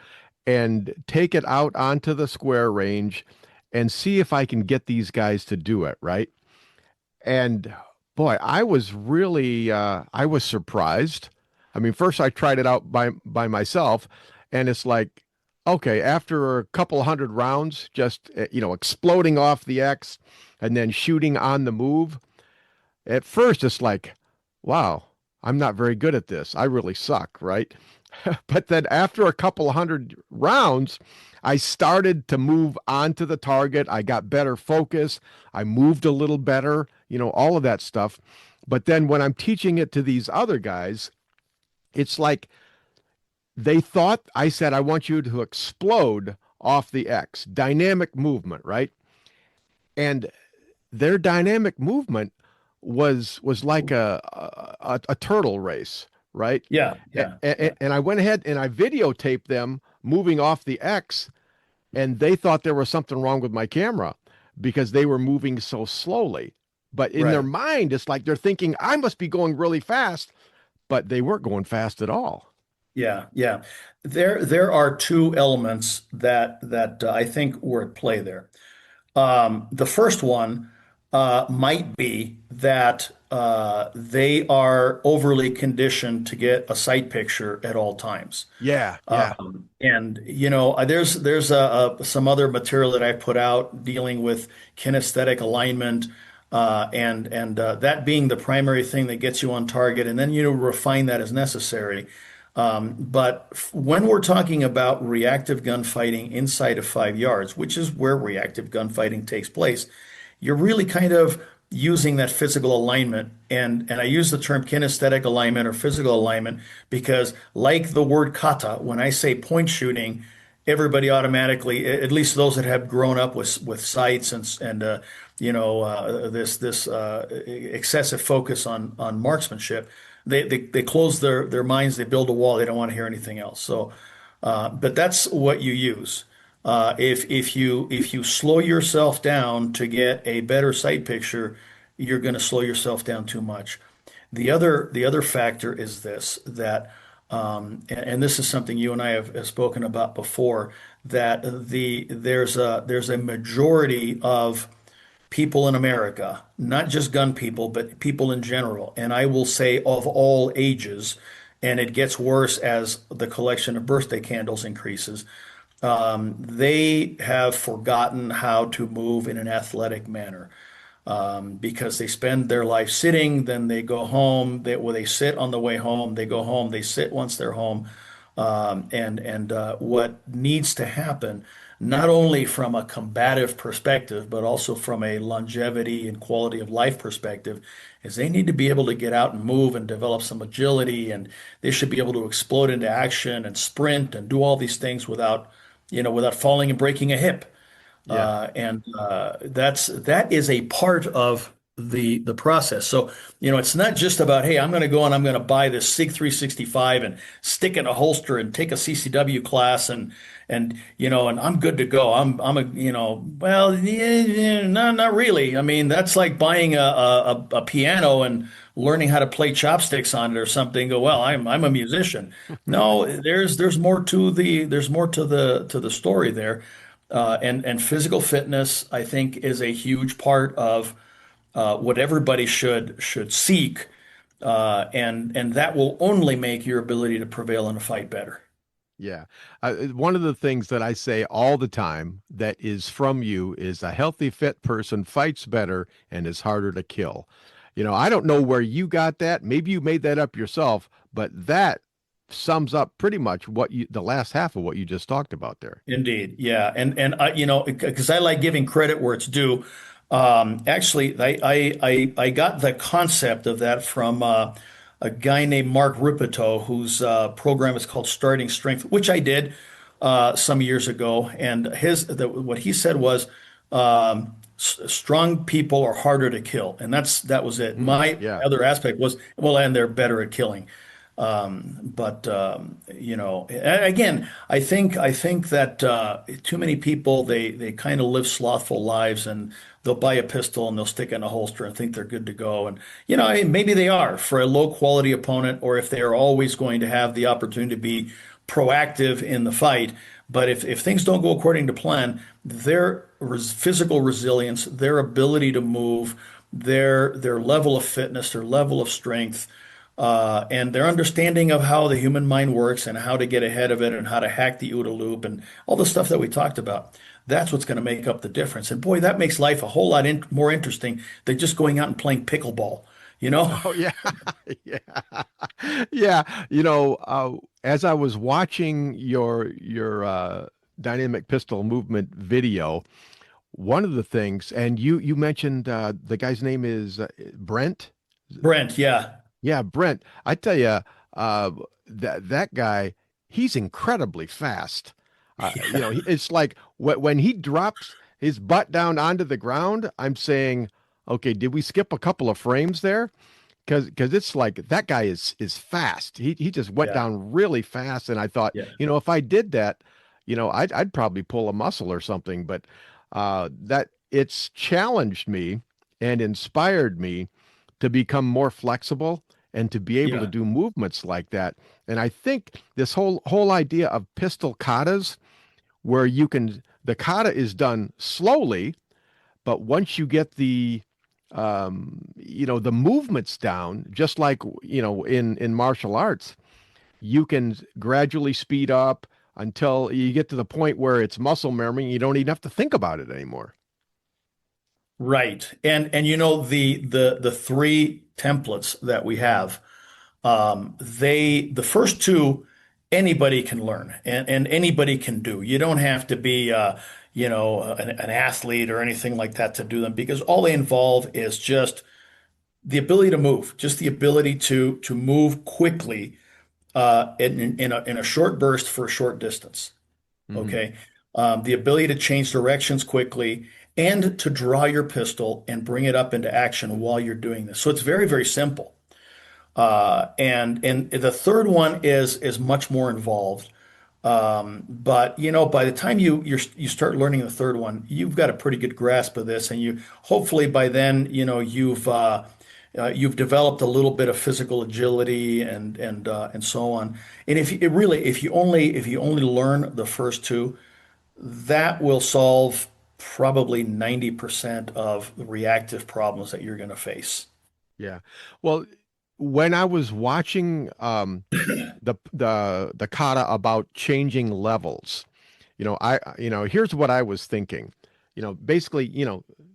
and take it out onto the square range and see if I can get these guys to do it, right? And boy, I was really, I was surprised. I mean, first I tried it out by myself, and it's like, okay, after a couple hundred rounds, just, exploding off the X and then shooting on the move, at first it's like, wow, I'm not very good at this. I really suck, right? But then after a couple hundred rounds, I started to move onto the target. I got better focus. I moved a little better, all of that stuff. But then when I'm teaching it to these other guys, it's like they thought I said, I want you to explode off the X, dynamic movement, right? And their dynamic movement was like a turtle race, right? Yeah. And I went ahead and I videotaped them moving off the X, and they thought there was something wrong with my camera because they were moving so slowly. But in their mind, it's like they're thinking I must be going really fast, but they weren't going fast at all. Yeah. There are two elements that I think were at play there. The first one might be that they are overly conditioned to get a sight picture at all times. Yeah, yeah, And there's some other material that I put out dealing with kinesthetic alignment, and that being the primary thing that gets you on target, and then refine that as necessary. But when we're talking about reactive gunfighting inside of 5 yards, which is where reactive gunfighting takes place, you're really kind of using that physical alignment. And I use the term kinesthetic alignment or physical alignment because, like the word kata, when I say point shooting, everybody automatically, at least those that have grown up with sights and this excessive focus on marksmanship, they close their minds, they build a wall, they don't want to hear anything else. So, but that's what you use. If you slow yourself down to get a better sight picture, you're going to slow yourself down too much. The other factor is this, that and this is something you and I have spoken about before, that there's a majority of people in America, not just gun people, but people in general, and I will say of all ages, and it gets worse as the collection of birthday candles increases. They have forgotten how to move in an athletic manner, because they spend their life sitting, then they go home, they sit on the way home, they go home, they sit once they're home. And what needs to happen, not only from a combative perspective, but also from a longevity and quality of life perspective, is they need to be able to get out and move and develop some agility, and they should be able to explode into action and sprint and do all these things without falling and breaking a hip. yeah. And that is a part of the process. So, it's not just about, hey, I'm going to go and I'm going to buy this SIG 365 and stick it in a holster and take a CCW class and I'm good to go. I'm a, well, yeah, not really. I mean, that's like buying a piano and learning how to play chopsticks on it or something. Go, well, I'm a musician. No, there's more to the story there. And physical fitness, I think, is a huge part of what everybody should seek, and that will only make your ability to prevail in a fight better. Yeah. One of the things that I say all the time that is from you is a healthy, fit person fights better and is harder to kill. I don't know where you got that. Maybe you made that up yourself, but that sums up pretty much the last half of what you just talked about there. Indeed, yeah, and because I like giving credit where it's due. Actually, I got the concept of that from a guy named Mark Ripito, whose program is called Starting Strength, which I did some years ago. And what he said was, strong people are harder to kill, and that was it. My Yeah. other aspect was, well, and they're better at killing. But again, I think that too many people, they kind of live slothful lives, and they'll buy a pistol and they'll stick it in a holster and think they're good to go. And maybe they are for a low quality opponent, or if they are always going to have the opportunity to be proactive in the fight. But if things don't go according to plan, their physical resilience, their ability to move, their level of fitness, their level of strength, and their understanding of how the human mind works and how to get ahead of it and how to hack the OODA loop and all the stuff that we talked about. That's what's going to make up the difference. And boy, that makes life a whole lot more interesting than just going out and playing pickleball. Oh yeah, yeah. As I was watching your dynamic pistol movement video, one of the things, and you mentioned the guy's name is Brent. Brent, yeah. Yeah, Brent. I tell you, that guy, he's incredibly fast. It's like when he drops his butt down onto the ground, I'm saying, okay, did we skip a couple of frames there? Because it's like that guy is fast. He just went down really fast, and I thought, if I did that, I'd probably pull a muscle or something. But that it's challenged me and inspired me to become more flexible and to be able to do movements like that. And I think this whole idea of pistol katas, where the kata is done slowly, but once you get the the movement's down, just like, in martial arts, you can gradually speed up until you get to the point where it's muscle memory. You don't even have to think about it anymore. Right. And the three templates that we have, the first two anybody can learn and anybody can do. You don't have to be an athlete or anything like that to do them, because all they involve is just the ability to move, just the ability to move quickly in a short burst for a short distance. Mhm. Okay. The ability to change directions quickly and to draw your pistol and bring it up into action while you're doing this. So it's very, very simple. And the third one is much more involved. But by the time you start learning the third one, you've got a pretty good grasp of this, and you hopefully by then you've developed a little bit of physical agility and so on. And if you only learn the first two, that will solve probably 90% of the reactive problems that you're going to face. Yeah. Well, when I was watching the kata about changing levels, here's what I was thinking. Basically,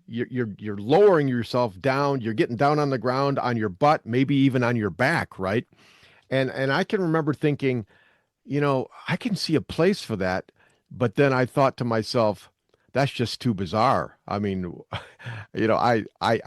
you're lowering yourself down, you're getting down on the ground on your butt, maybe even on your back, right? And I can remember thinking, I can see a place for that, but then I thought to myself, that's just too bizarre. I mean, I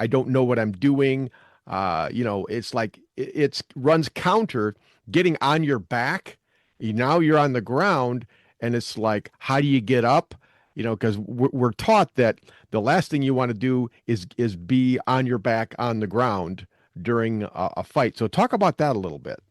don't know what I'm doing. It's like it runs counter getting on your back. Now you're on the ground, and it's like, how do you get up? Because we're taught that the last thing you want to do is be on your back on the ground during a fight. So talk about that a little bit.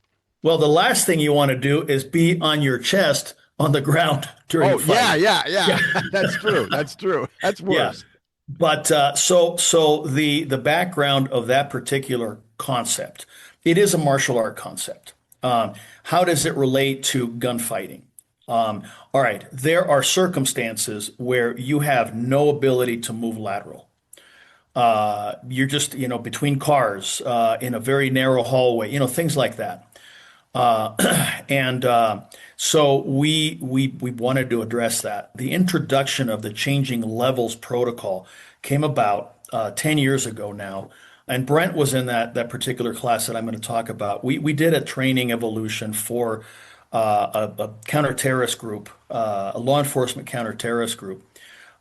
Well, the last thing you want to do is be on your chest on the ground during a Oh, fight. yeah. That's true. That's true. That's Yeah. worse. But so the background of that particular concept, it is a martial art concept. How does it relate to gunfighting? All right, there are circumstances where you have no ability to move lateral. You're just, between cars, in a very narrow hallway, things like that. So we wanted to address that. The introduction of the changing levels protocol came about 10 years ago now. And Brent was in that particular class that I'm going to talk about. We did a training evolution for a counter-terrorist group, a law enforcement counter-terrorist group.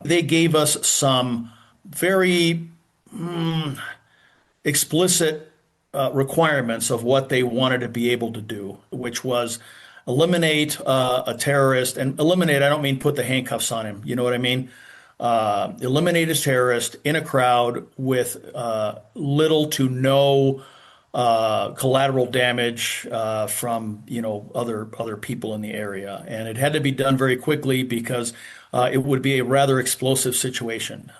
They gave us some very explicit requirements of what they wanted to be able to do, which was eliminate a terrorist. And eliminate, I don't mean put the handcuffs on him. You know what I mean? Eliminate a terrorist in a crowd with little to no collateral damage from other people in the area. And it had to be done very quickly because it would be a rather explosive situation,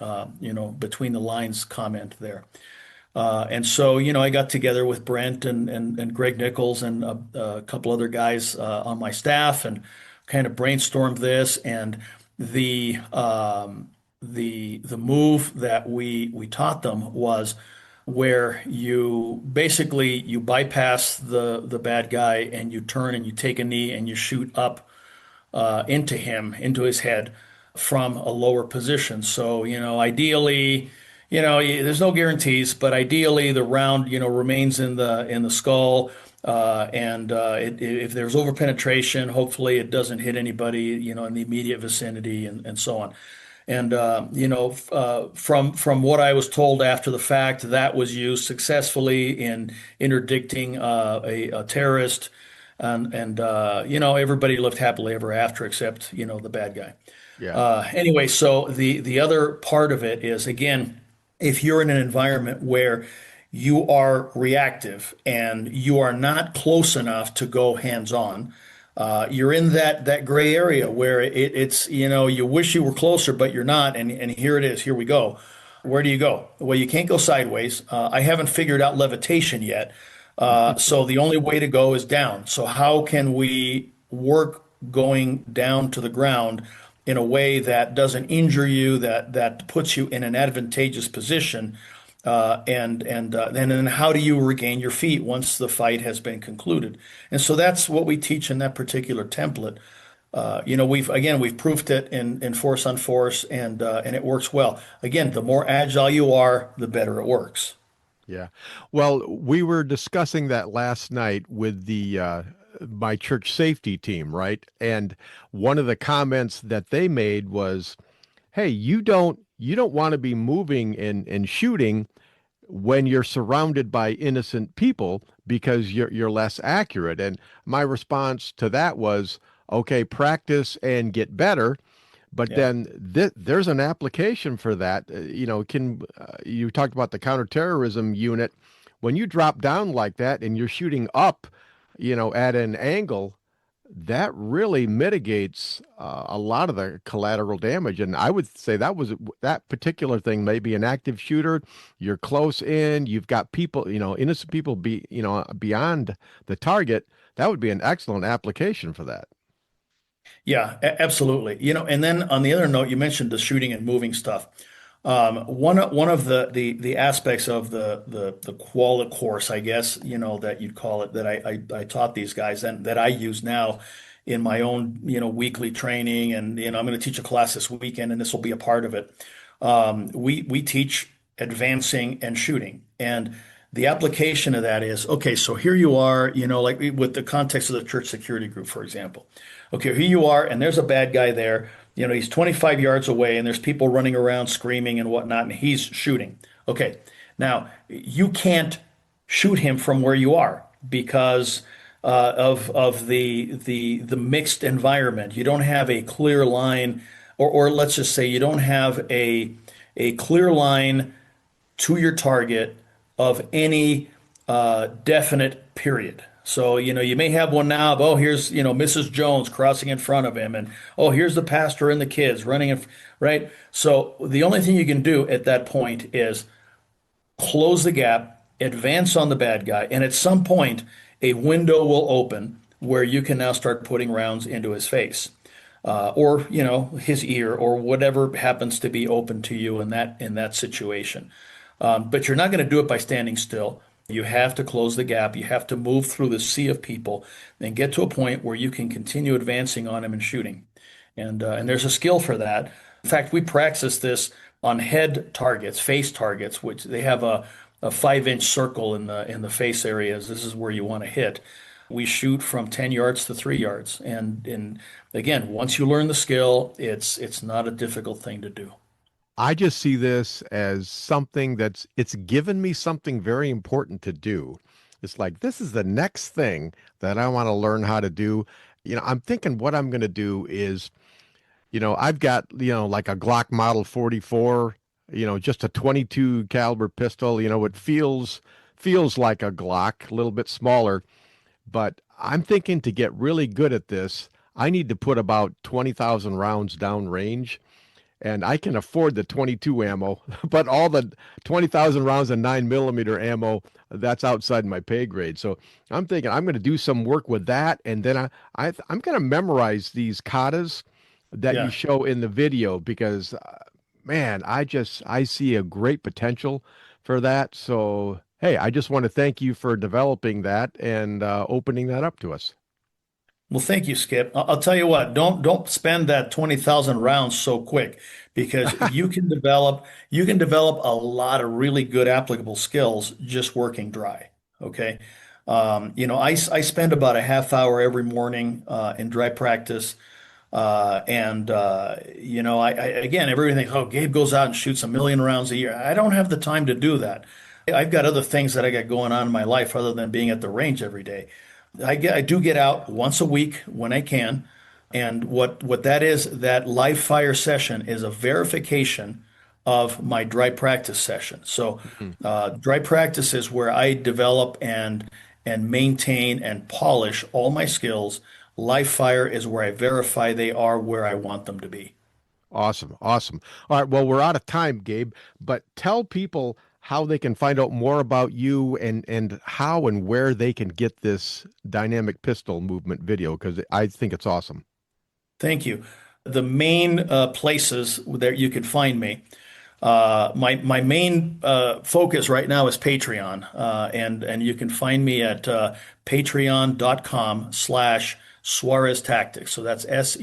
between the lines comment there. And so, I got together with Brent and Greg Nichols and a couple other guys on my staff and kind of brainstormed this. And the move that we taught them was where you bypass the bad guy and you turn and you take a knee and you shoot up into his head from a lower position. So, ideally, there's no guarantees, but ideally the round, remains in the skull. If there's overpenetration, hopefully it doesn't hit anybody, in the immediate vicinity and so on. And, from what I was told after the fact, that was used successfully in interdicting a terrorist. And everybody lived happily ever after except, the bad guy. Yeah. Anyway, so the other part of it is, again, if you're in an environment where you are reactive and you are not close enough to go hands-on, you're in that gray area where it's, you wish you were closer, but you're not. And here it is. Here we go. Where do you go? Well, you can't go sideways. I haven't figured out levitation yet. So the only way to go is down. So how can we work going down to the ground in a way that doesn't injure you, that puts you in an advantageous position And then how do you regain your feet once the fight has been concluded? And so that's what we teach in that particular template. We've proofed it in force on force, and it works well. Again, the more agile you are, the better it works. Yeah. Well, we were discussing that last night with the my church safety team, right? And one of the comments that they made was, "Hey, you don't want to be moving and shooting when you're surrounded by innocent people because you're less accurate." And my response to that was, "Okay, practice and get better." But Yeah. then there's an application for that. You talked about the counterterrorism unit. When you drop down like that and you're shooting up, at an angle, that really mitigates a lot of the collateral damage. And I would say that particular thing, maybe an active shooter, you're close in, you've got people, innocent people beyond the target. That would be an excellent application for that. Yeah, absolutely. And then on the other note, you mentioned the shooting and moving stuff. One of the aspects of the quality course, I guess, that you'd call it, that I taught these guys and that I use now in my own, weekly training. And, I'm going to teach a class this weekend, and this will be a part of it. We teach advancing and shooting. And the application of that is, okay, so here you are, like with the context of the church security group, for example. Okay, here you are, and there's a bad guy there. He's 25 yards away, and there's people running around screaming and whatnot, and he's shooting. Okay, now you can't shoot him from where you are because of the mixed environment. You don't have a clear line, or let's just say you don't have a clear line to your target of any definite period. So, you may have one now of, oh, here's, Mrs. Jones crossing in front of him, and oh, here's the pastor and the kids running in, right? So the only thing you can do at that point is close the gap, advance on the bad guy, and at some point, a window will open where you can now start putting rounds into his face. Or his ear, or whatever happens to be open to you in that situation. But you're not going to do it by standing still. You have to close the gap. You have to move through the sea of people and get to a point where you can continue advancing on him and shooting. And there's a skill for that. In fact, we practice this on head targets, face targets, which they have a 5-inch circle in the face areas. This is where you want to hit. We shoot from 10 yards to 3 yards. And again, once you learn the skill, it's not a difficult thing to do. I just see this as something it's given me something very important to do. It's like, this is the next thing that I want to learn how to do. I'm thinking what I'm going to do is, I've got, like a Glock Model 44, just a 22 caliber pistol. It feels like a Glock, a little bit smaller, but I'm thinking to get really good at this, I need to put about 20,000 rounds down range. And I can afford the 22 ammo, but all the 20,000 rounds of 9mm ammo, that's outside my pay grade. So I'm thinking I'm going to do some work with that. And then I'm going to memorize these katas that Yeah. you show in the video because, man, I see a great potential for that. So, hey, I just want to thank you for developing that and opening that up to us. Well, thank you, Skip. I'll tell you what, don't spend that 20,000 rounds so quick because you can develop a lot of really good applicable skills just working dry. Okay. I spend about a half hour every morning in dry practice. Again, everybody thinks, oh, Gabe goes out and shoots 1 million rounds a year. I don't have the time to do that. I've got other things that I got going on in my life other than being at the range every day. I do get out once a week when I can, and what that is, that live fire session is a verification of my dry practice session. So, dry practice is where I develop and maintain and polish all my skills. Live fire is where I verify they are where I want them to be. Awesome. Awesome. All right. Well, we're out of time, Gabe, but tell people how they can find out more about you and how and where they can get this dynamic pistol movement video, because I think it's awesome. Thank you. The main places that you can find me My main focus right now is Patreon, and you can find me at patreon.com/Suarez Tactics. So that's Suarez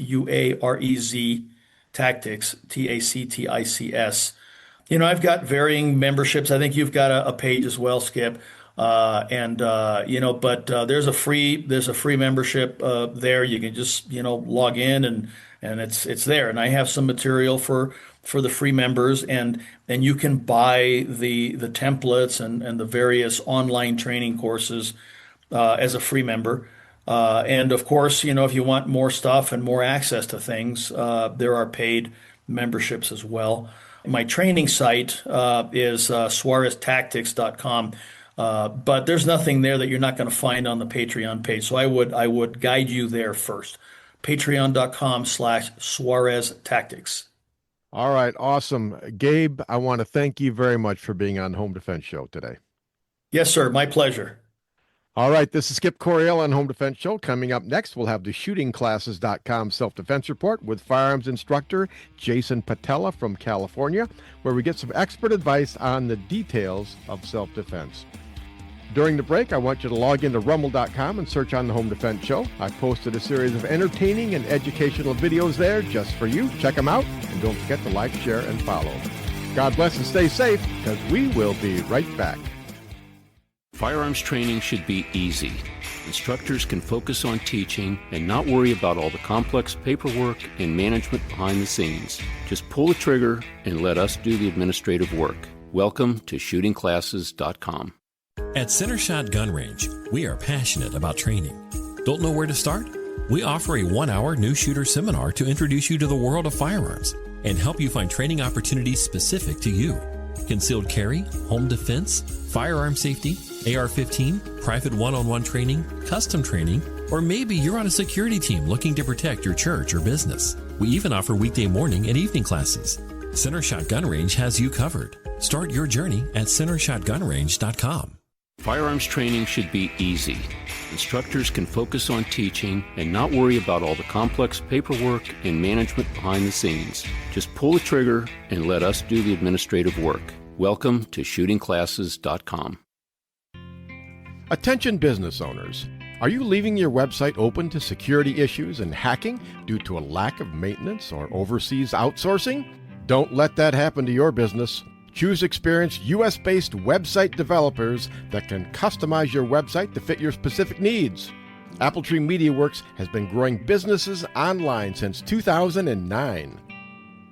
Tactics, Tactics. I've got varying memberships. I think you've got a page as well, Skip. But there's a free membership there. You can just log in and it's there. And I have some material for the free members, and you can buy the templates and the various online training courses as a free member. And of course, if you want more stuff and more access to things, there are paid memberships as well. My training site is SuarezTactics.com. But there's nothing there that you're not going to find on the Patreon page. So I would guide you there first. Patreon.com/Suarez Tactics. All right, awesome. Gabe, I want to thank you very much for being on Home Defense Show today. Yes, sir. My pleasure. All right, this is Skip Coryell on Home Defense Show. Coming up next, we'll have the shootingclasses.com self-defense report with firearms instructor Jason Paletta from California, where we get some expert advice on the details of self-defense. During the break, I want you to log into rumble.com and search on the Home Defense Show. I posted a series of entertaining and educational videos there just for you. Check them out, and don't forget to like, share, and follow. God bless and stay safe, because we will be right back. Firearms training should be easy. Instructors can focus on teaching and not worry about all the complex paperwork and management behind the scenes. Just pull the trigger and let us do the administrative work. Welcome to shootingclasses.com. At Center Shot Gun Range, we are passionate about training. Don't know where to start? We offer a 1-hour new shooter seminar to introduce you to the world of firearms and help you find training opportunities specific to you. Concealed carry, home defense, firearm safety, AR-15, private one-on-one training, custom training, or maybe you're on a security team looking to protect your church or business. We even offer weekday morning and evening classes. Center Shot Gun Range has you covered. Start your journey at centershotgunrange.com. Firearms training should be easy. Instructors can focus on teaching and not worry about all the complex paperwork and management behind the scenes. Just pull the trigger and let us do the administrative work. Welcome to shootingclasses.com. Attention business owners. Are you leaving your website open to security issues and hacking due to a lack of maintenance or overseas outsourcing? Don't let that happen to your business. Choose experienced U.S.-based website developers that can customize your website to fit your specific needs. Appletree MediaWorks has been growing businesses online since 2009.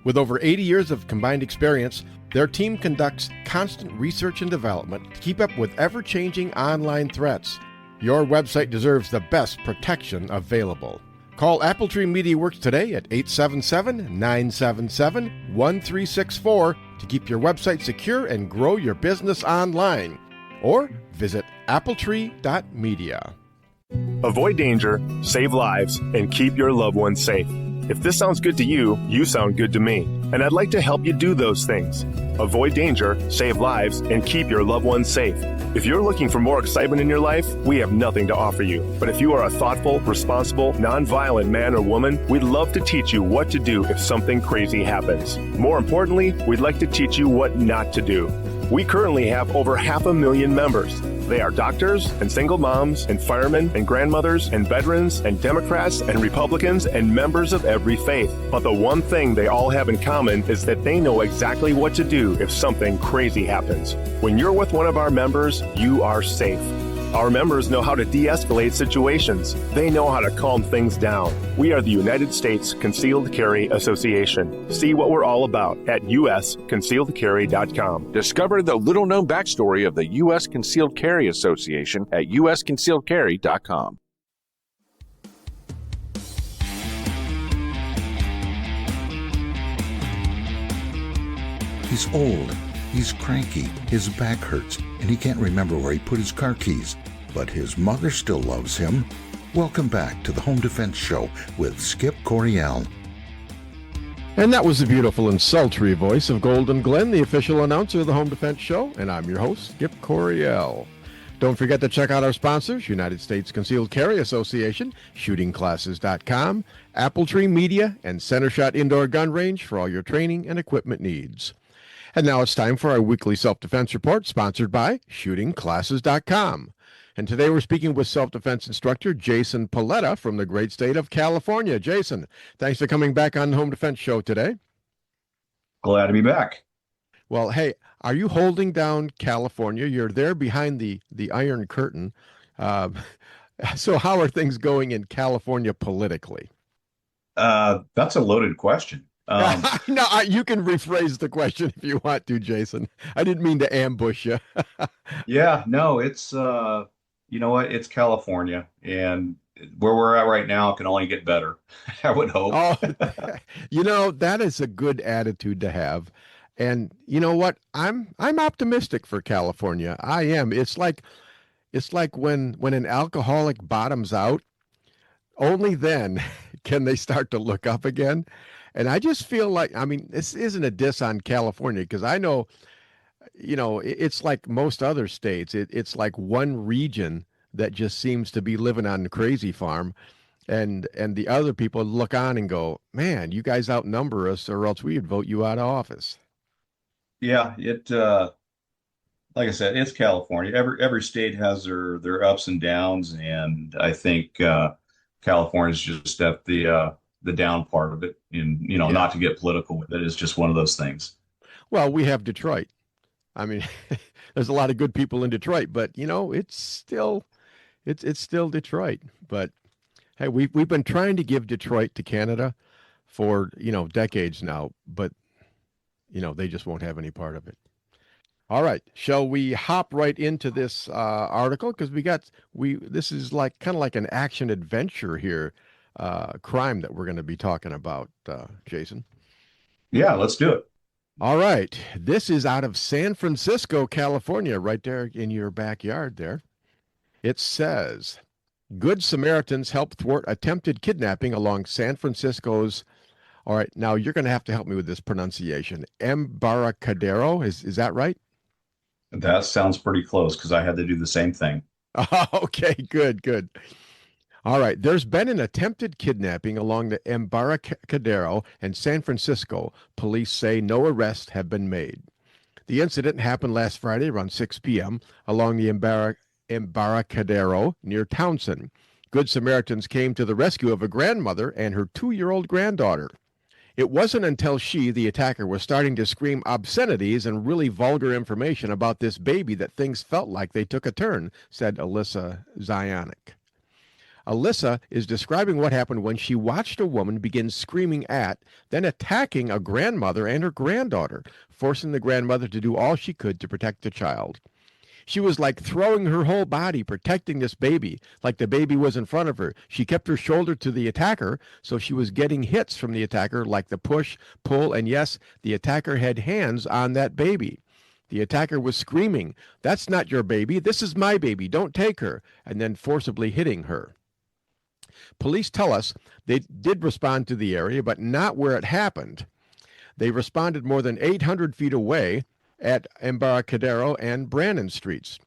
With over 80 years of combined experience, their team conducts constant research and development to keep up with ever-changing online threats. Your website deserves the best protection available. Call Appletree MediaWorks today at 877-977-1364 to keep your website secure and grow your business online. Or visit appletree.media. Avoid danger, save lives, and keep your loved ones safe. If this sounds good to you, you sound good to me. And I'd like to help you do those things. Avoid danger, save lives, and keep your loved ones safe. If you're looking for more excitement in your life, we have nothing to offer you. But if you are a thoughtful, responsible, nonviolent man or woman, we'd love to teach you what to do if something crazy happens. More importantly, we'd like to teach you what not to do. We currently have over 500,000 members. They are doctors and single moms and firemen and grandmothers and veterans and Democrats and Republicans and members of every faith. But the one thing they all have in common is that they know exactly what to do if something crazy happens. When you're with one of our members, you are safe. Our members know how to de-escalate situations. They know how to calm things down. We are the United States Concealed Carry Association. See what we're all about at usconcealedcarry.com. Discover the little-known backstory of the U.S. Concealed Carry Association at usconcealedcarry.com. He's old, he's cranky, his back hurts, and he can't remember where he put his car keys. But his mother still loves him. Welcome back to the Home Defense Show with Skip Coryell. And that was the beautiful and sultry voice of Golden Glenn, the official announcer of the Home Defense Show, and I'm your host, Skip Coryell. Don't forget to check out our sponsors, United States Concealed Carry Association, shootingclasses.com, Appletree Media, and Center Shot Indoor Gun Range for all your training and equipment needs. And now it's time for our weekly self-defense report, sponsored by shootingclasses.com. And today we're speaking with self-defense instructor Jason Paletta from the great state of California. Jason, thanks for coming back on the Home Defense Show today. Glad to be back. Well, hey, are you holding down California? You're there behind the Iron Curtain. So how are things going in California politically? That's a loaded question. No, you can rephrase the question if you want to, Jason. I didn't mean to ambush you. Yeah, no, it's you know what? It's California, and where we're at right now can only get better. I would hope. Oh, that is a good attitude to have. And you know what? I'm optimistic for California. I am. It's like when an alcoholic bottoms out, only then can they start to look up again. And I just feel like, I mean, this isn't a diss on California, because I know, it's like most other states. It's like one region that just seems to be living on the crazy farm. And the other people look on and go, man, you guys outnumber us, or else we would vote you out of office. Yeah, like I said, it's California. Every state has their ups and downs, and I think California's just at the down part of it. And not to get political with it, it's just one of those things. Well, we have Detroit. I mean, there's a lot of good people in Detroit, but it's still Detroit. But hey, we've been trying to give Detroit to Canada for decades now, but they just won't have any part of it. All right, shall we hop right into this article, because this is kind of like an action adventure here, crime that we're going to be talking about, Jason. Yeah, let's do it. All right, this is out of San Francisco, California, right there in your backyard there. It says, Good Samaritans help thwart attempted kidnapping along San Francisco's, all right, now you're going to have to help me with this pronunciation, Embarcadero, is that right? That sounds pretty close, because I had to do the same thing. Okay, good. All right, there's been an attempted kidnapping along the Embarcadero in San Francisco. Police say no arrests have been made. The incident happened last Friday around 6 p.m. along the Embarcadero near Townsend. Good Samaritans came to the rescue of a grandmother and her 2-year-old granddaughter. It wasn't until the attacker, was starting to scream obscenities and really vulgar information about this baby that things felt like they took a turn, said Alyssa Zionic. Alyssa is describing what happened when she watched a woman begin screaming at, then attacking a grandmother and her granddaughter, forcing the grandmother to do all she could to protect the child. She was like throwing her whole body, protecting this baby, like the baby was in front of her. She kept her shoulder to the attacker, so she was getting hits from the attacker, like the push, pull, and yes, the attacker had hands on that baby. The attacker was screaming, "That's not your baby, this is my baby, don't take her," and then forcibly hitting her. Police tell us they did respond to the area, but not where it happened. They responded more than 800 feet away at Embarcadero and Brannan Streets.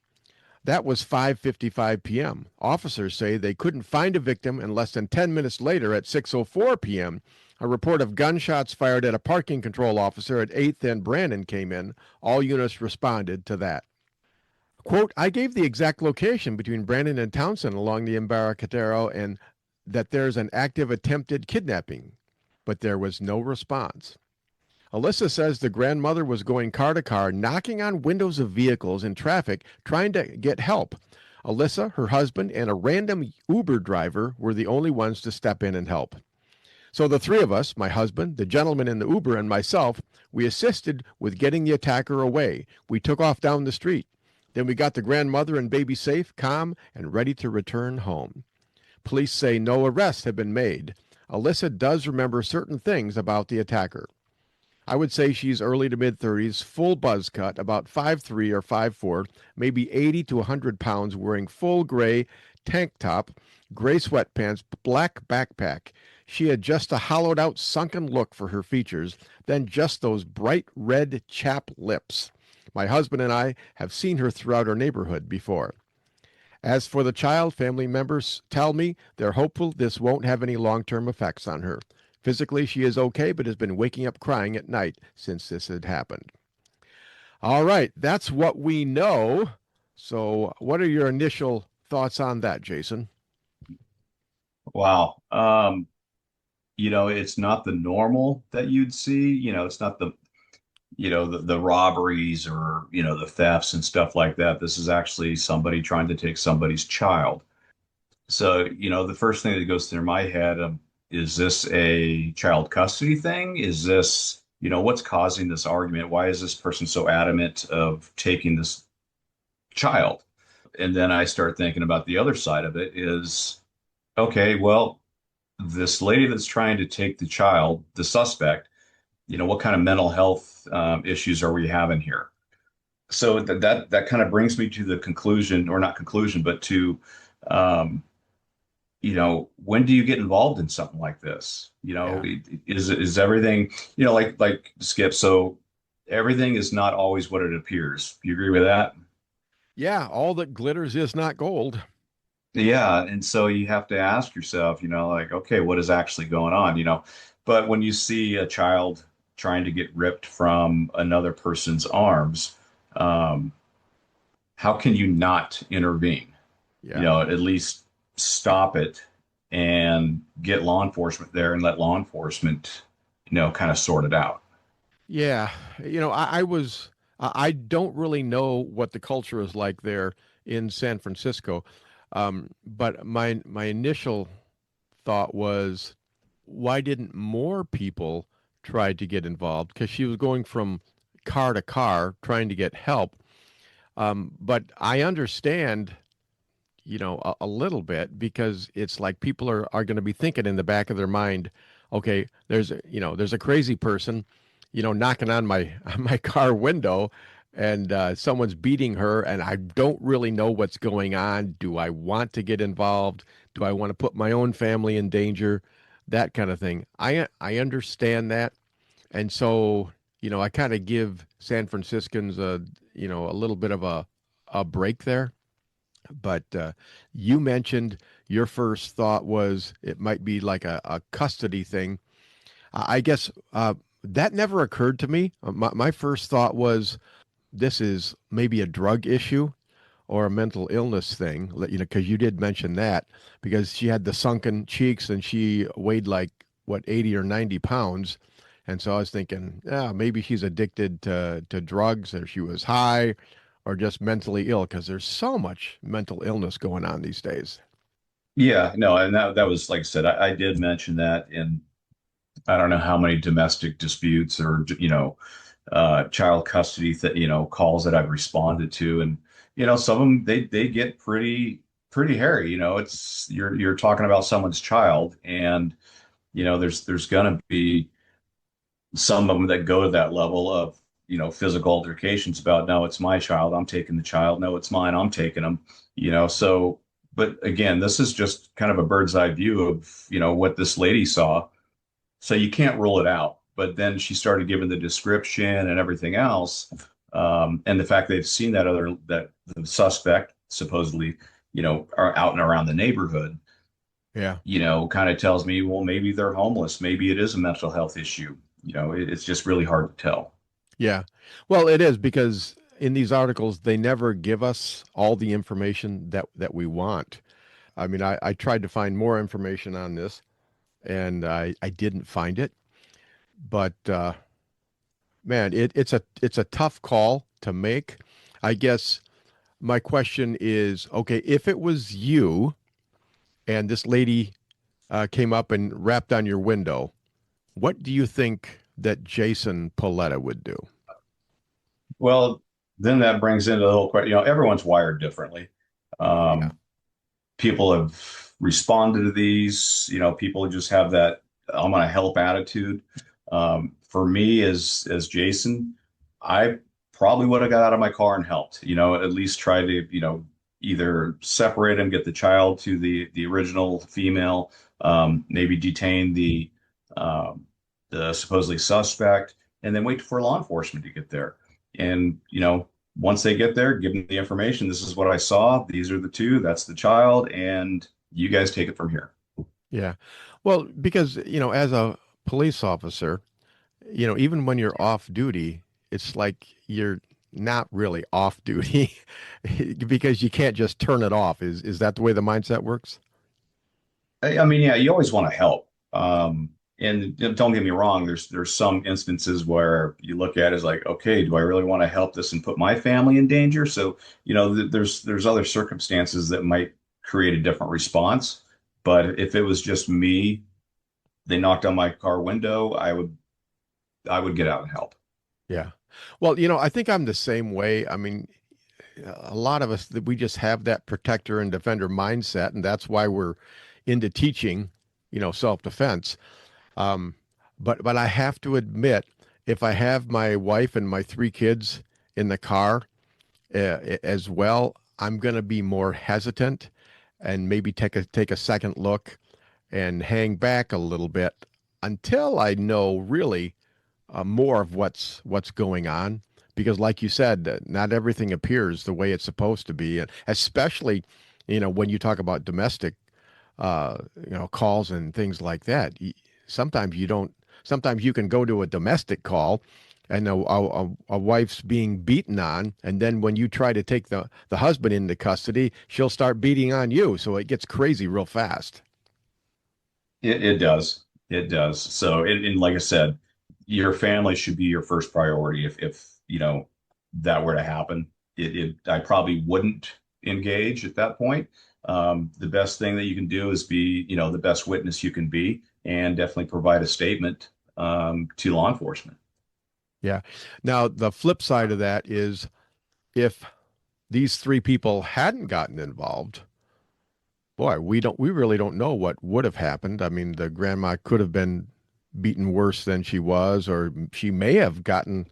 That was 5:55 p.m. Officers say they couldn't find a victim, and less than 10 minutes later at 6:04 p.m., a report of gunshots fired at a parking control officer at 8th and Brannan came in. All units responded to that. Quote, I gave the exact location between Brannan and Townsend along the Embarcadero and that there's an active attempted kidnapping, but there was no response. Alyssa says the grandmother was going car to car, knocking on windows of vehicles in traffic, trying to get help. Alyssa, her husband, and a random Uber driver were the only ones to step in and help. So the three of us, my husband, the gentleman in the Uber, and myself, we assisted with getting the attacker away. We took off down the street. Then we got the grandmother and baby safe, calm, and ready to return home. Police say no arrests have been made. Alyssa does remember certain things about the attacker. I would say she's early to mid-30s, full buzz cut, about 5'3" or 5'4", maybe 80 to 100 pounds, wearing full gray tank top, gray sweatpants, black backpack. She had just a hollowed-out, sunken look for her features, then just those bright red chap lips. My husband and I have seen her throughout our neighborhood before. As for the child, family members tell me they're hopeful this won't have any long-term effects on her. Physically, she is okay, but has been waking up crying at night since this had happened. All right, that's what we know. So, what are your initial thoughts on that, Jason? Wow. It's not the normal that you'd see. It's not the robberies or, the thefts and stuff like that. This is actually somebody trying to take somebody's child. So, the first thing that goes through my head, is this a child custody thing? Is this, what's causing this argument? Why is this person so adamant of taking this child? And then I start thinking about the other side of it is, okay, well, this lady that's trying to take the child, the suspect, what kind of mental health issues are we having here? So that kind of brings me to the conclusion, or not conclusion, but to um, when do you get involved in something like this? Yeah. Is everything, like Skip, so everything is not always what it appears. Do you agree with that? Yeah, all that glitters is not gold. Yeah, and so you have to ask yourself, like, okay, what is actually going on, But when you see a child trying to get ripped from another person's arms, um, how can you not intervene? Yeah. At least stop it and get law enforcement there and let law enforcement, kind of sort it out. Yeah. I don't really know what the culture is like there in San Francisco. But my initial thought was, why didn't more people try to get involved? Because she was going from car to car trying to get help. But I understand, a little bit, because it's like people are going to be thinking in the back of their mind, okay, there's a crazy person, knocking on my on my car window, and someone's beating her, and I don't really know what's going on. Do I want to get involved? Do I want to put my own family in danger? That kind of thing. I understand that, and so I kind of give San Franciscans a little bit of a break there. But you mentioned your first thought was it might be like a custody thing. I guess that never occurred to me. My first thought was this is maybe a drug issue or a mental illness thing, because you did mention that, because she had the sunken cheeks and she weighed like, what, 80 or 90 pounds. And so I was thinking, yeah, maybe she's addicted to drugs, or she was high, or just mentally ill, because there's so much mental illness going on these days. Yeah, no, and that was, like I said, I did mention that in, I don't know how many domestic disputes or, child custody that, calls that I've responded to. And, some of them, they get pretty hairy. It's, you're talking about someone's child, and, there's gonna be some of them that go to that level of, physical altercations about, no, it's my child, I'm taking the child. No, it's mine, I'm taking them. So, but again, this is just kind of a bird's eye view of, what this lady saw. So you can't rule it out. But then she started giving the description and everything else. And the fact they've seen that the suspect supposedly, are out and around the neighborhood, Yeah. kind of tells me, well, maybe they're homeless. Maybe it is a mental health issue. It's just really hard to tell. Yeah. Well, it is, because in these articles, they never give us all the information that we want. I mean, I tried to find more information on this, and I didn't find it. But man, it's a tough call to make. I guess my question is, okay, if it was you and this lady came up and rapped on your window, what do you think that Jason Paletta would do? Well, then that brings into the whole question, everyone's wired differently. Yeah. People have responded to these, people just have that I'm going to help attitude. For me, as Jason, I probably would have got out of my car and helped, at least try to, either separate him, get the child to the original female, maybe detain the supposedly suspect, and then wait for law enforcement to get there. And, once they get there, give them the information. This is what I saw. These are the two. That's the child. And you guys take it from here. Yeah. Well, because, as a police officer, even when you're off duty, it's like you're not really off duty because you can't just turn it off. Is that the way the mindset works? I mean, yeah, you always want to help. And don't get me wrong, there's some instances where you look at it as like, okay, do I really want to help this and put my family in danger? So, there's other circumstances that might create a different response. But if it was just me, they knocked on my car window, I would get out and help. Yeah. Well, I think I'm the same way. I mean, a lot of us that we just have that protector and defender mindset, and that's why we're into teaching, self-defense. Um, but I have to admit, if I have my wife and my three kids in the car as well, I'm going to be more hesitant and maybe take a second look and hang back a little bit until I know really more of what's going on. Because, like you said, not everything appears the way it's supposed to be, and especially, when you talk about domestic, calls and things like that. Sometimes you don't. Sometimes you can go to a domestic call, and a wife's being beaten on, and then when you try to take the husband into custody, she'll start beating on you. So it gets crazy real fast. It does. It does. So, and like I said, your family should be your first priority. If that were to happen, I probably wouldn't engage at that point. The best thing that you can do is be, the best witness you can be, and definitely provide a statement to law enforcement. Yeah. Now, the flip side of that is if these three people hadn't gotten involved, boy, we really don't know what would have happened. I mean, the grandma could have been beaten worse than she was, or she may have gotten,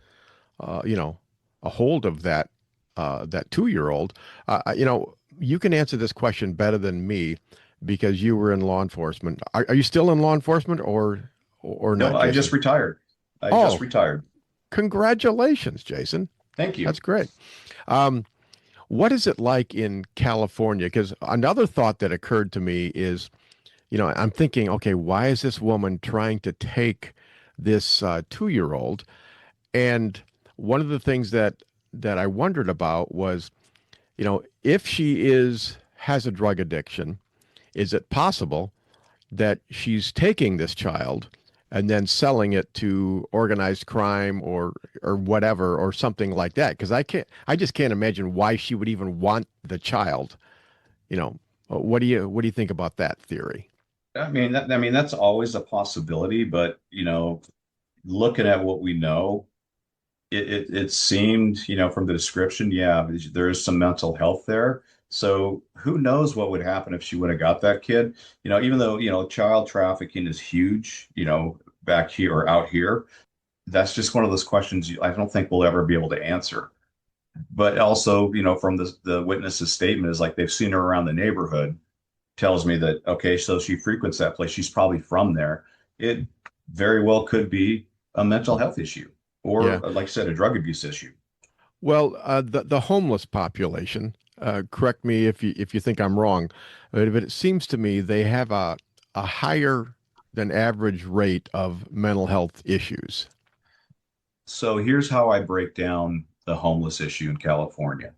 a hold of that 2-year-old. You can answer this question better than me because you were in law enforcement. Are you still in law enforcement or not, No, I Jason? just retired. I Oh, just retired. Congratulations, Jason. Thank you. That's great. What is it like in California? Because another thought that occurred to me is, I'm thinking, okay, why is this woman trying to take this 2-year-old? And one of the things that I wondered about was, if she has a drug addiction, is it possible that she's taking this child and then selling it to organized crime or whatever, or something like that? Because I just can't imagine why she would even want the child. What do you think about that theory? I mean, that's always a possibility, but looking at what we know, it seemed, from the description, yeah, there is some mental health there. So who knows what would happen if she would have got that kid? Even though, child trafficking is huge, back here or out here, that's just one of those questions I don't think we'll ever be able to answer. But also, from the witness's statement is like they've seen her around the neighborhood, tells me that, okay, so she frequents that place. She's probably from there. It very well could be a mental health issue or, Yeah. like I said, a drug abuse issue. Well, the homeless population, correct me if you think I'm wrong, but it seems to me they have a higher than average rate of mental health issues. So here's how I break down the homeless issue in California.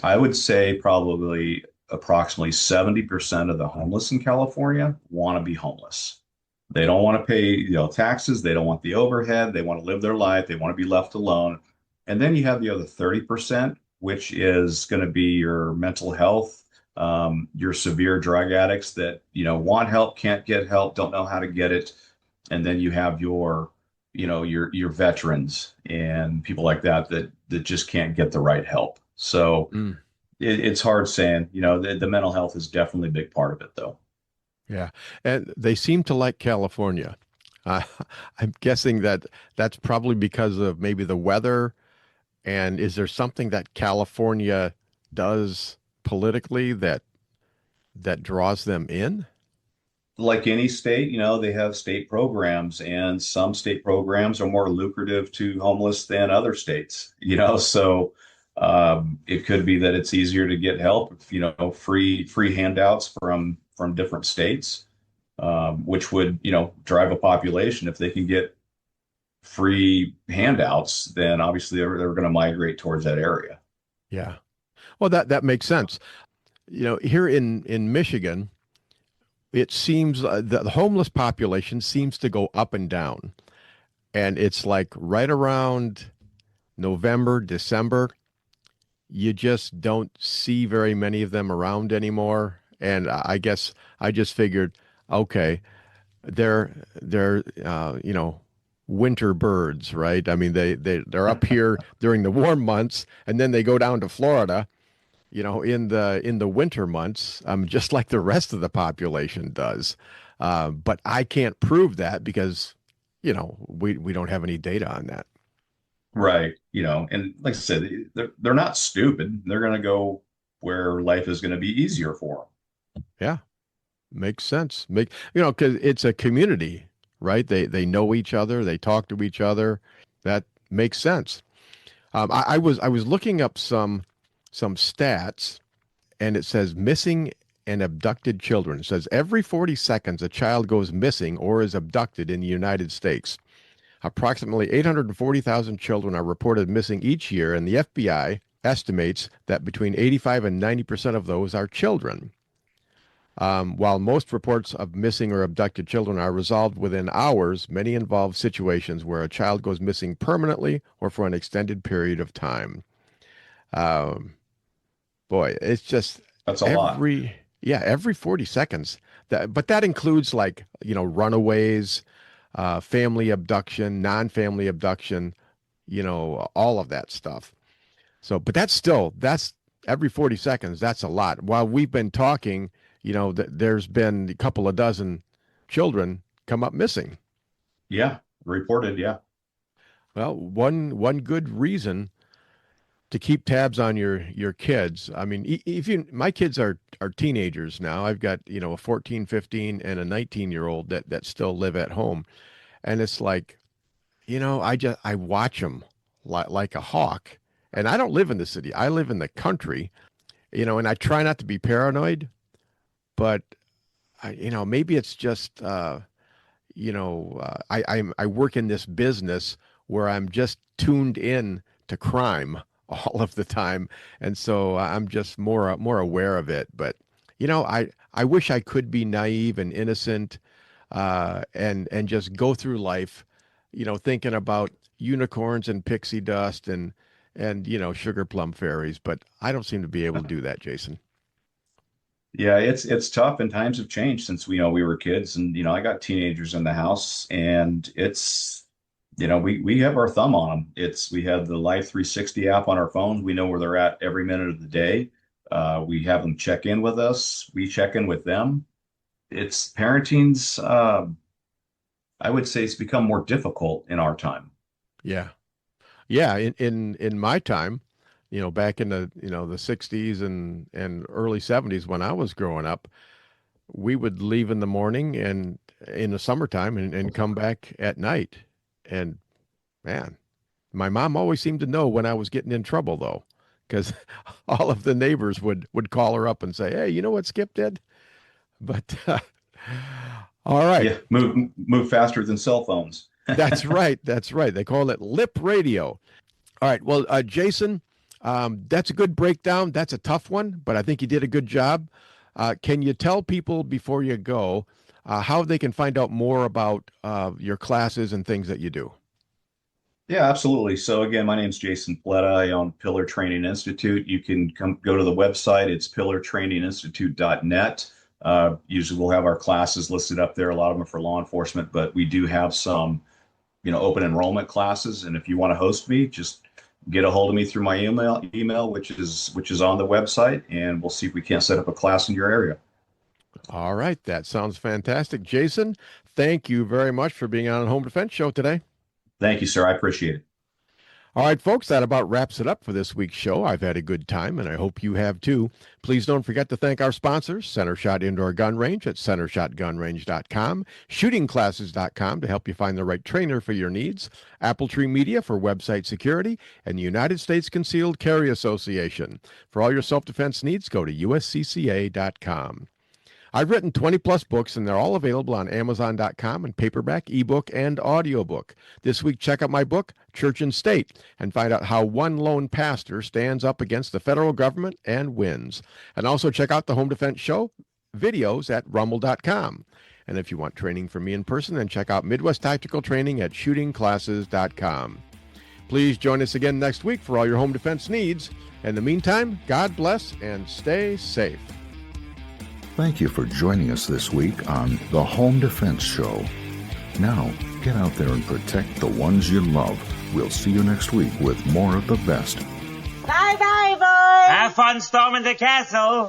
I would say probably approximately 70% of the homeless in California want to be homeless. They don't want to pay, taxes. They don't want the overhead. They want to live their life. They want to be left alone. And then you have the other 30%, which is going to be your mental health, your severe drug addicts that, want help, can't get help, don't know how to get it. And then you have your veterans and people like that just can't get the right help. So it's hard saying, the mental health is definitely a big part of it, though. Yeah, and they seem to like California. Uh, I'm guessing that's probably because of maybe the weather. And is there something that California does politically that draws them in? Like any state, they have state programs, and some state programs are more lucrative to homeless than other states, so it could be that it's easier to get help, free handouts from different states, which would, drive a population if they can get free handouts, then obviously they're going to migrate towards that area. Yeah. Well, that makes sense. Here in Michigan, it seems the homeless population seems to go up and down. And it's like right around November, December, you just don't see very many of them around anymore. And I guess I just figured, okay, they're winter birds, right? I mean, they're up here during the warm months, and then they go down to Florida, in the winter months, just like the rest of the population does. But I can't prove that because, we don't have any data on that. Right. And like I said, they're not stupid. They're going to go where life is going to be easier for them. Yeah, makes sense. Because it's a community, right? They know each other. They talk to each other. That makes sense. I was looking up some stats, and it says missing and abducted children. It says every 40 seconds a child goes missing or is abducted in the United States. Approximately 840,000 children are reported missing each year, and the FBI estimates that between 85 and 90% of those are children. While most reports of missing or abducted children are resolved within hours, many involve situations where a child goes missing permanently or for an extended period of time. Boy, it's just That's a lot. every 40 seconds. But that includes runaways, family abduction, non-family abduction, all of that stuff. So, but that's every 40 seconds. That's a lot. While we've been talking, there's been a couple of dozen children come up missing. Yeah, reported. Yeah. Well, one good reason to keep tabs on your kids. I mean, my kids are teenagers now. I've got, a 14, 15 and a 19-year-old that still live at home. And it's like, I watch them like a hawk. And I don't live in the city. I live in the country, and I try not to be paranoid, but maybe it's just, I work in this business where I'm just tuned in to crime all of the time, and so I'm just more aware of it. But I wish I could be naive and innocent, and just go through life, thinking about unicorns and pixie dust and sugar plum fairies. But I don't seem to be able to do that, Jason. Yeah, it's tough, and times have changed since we were kids, and I got teenagers in the house, and it's we have our thumb on them. We have the Life 360 app on our phone. We know where they're at every minute of the day. We have them check in with us. We check in with them. It's parenting's, I would say it's become more difficult in our time. Yeah. Yeah. In my time, back in the 60s and early 70s when I was growing up, we would leave in the morning and in the summertime and come back at night. And man, my mom always seemed to know when I was getting in trouble, though, because all of the neighbors would call her up and say, "Hey, you know what Skip did?" But all right, yeah, move faster than cell phones. That's right. That's right. They call it lip radio. All right. Well, Jason, that's a good breakdown. That's a tough one, but I think you did a good job. Can you tell people before you go how they can find out more about your classes and things that you do? Yeah, absolutely. So again, my name's Jason Paletta. I own Pillar Training Institute. You can go to the website. It's pillartraininginstitute.net. Usually we'll have our classes listed up there. A lot of them are for law enforcement, but we do have some, open enrollment classes. And if you want to host me, just get a hold of me through my email, which is on the website, and we'll see if we can't set up a class in your area. All right. That sounds fantastic. Jason, thank you very much for being on the Home Defense Show today. Thank you, sir. I appreciate it. All right, folks, that about wraps it up for this week's show. I've had a good time, and I hope you have too. Please don't forget to thank our sponsors, Center Shot Indoor Gun Range at centershotgunrange.com, shootingclasses.com to help you find the right trainer for your needs, Apple Tree Media for website security, and the United States Concealed Carry Association. For all your self-defense needs, go to uscca.com. I've written 20 plus books, and they're all available on Amazon.com in paperback, ebook, and audiobook. This week, check out my book, Church and State, and find out how one lone pastor stands up against the federal government and wins. And also check out the Home Defense Show videos at rumble.com. And if you want training from me in person, then check out Midwest Tactical Training at shootingclasses.com. Please join us again next week for all your home defense needs. In the meantime, God bless and stay safe. Thank you for joining us this week on the Home Defense Show. Now, get out there and protect the ones you love. We'll see you next week with more of the best. Bye-bye, boys! Have fun storming the castle!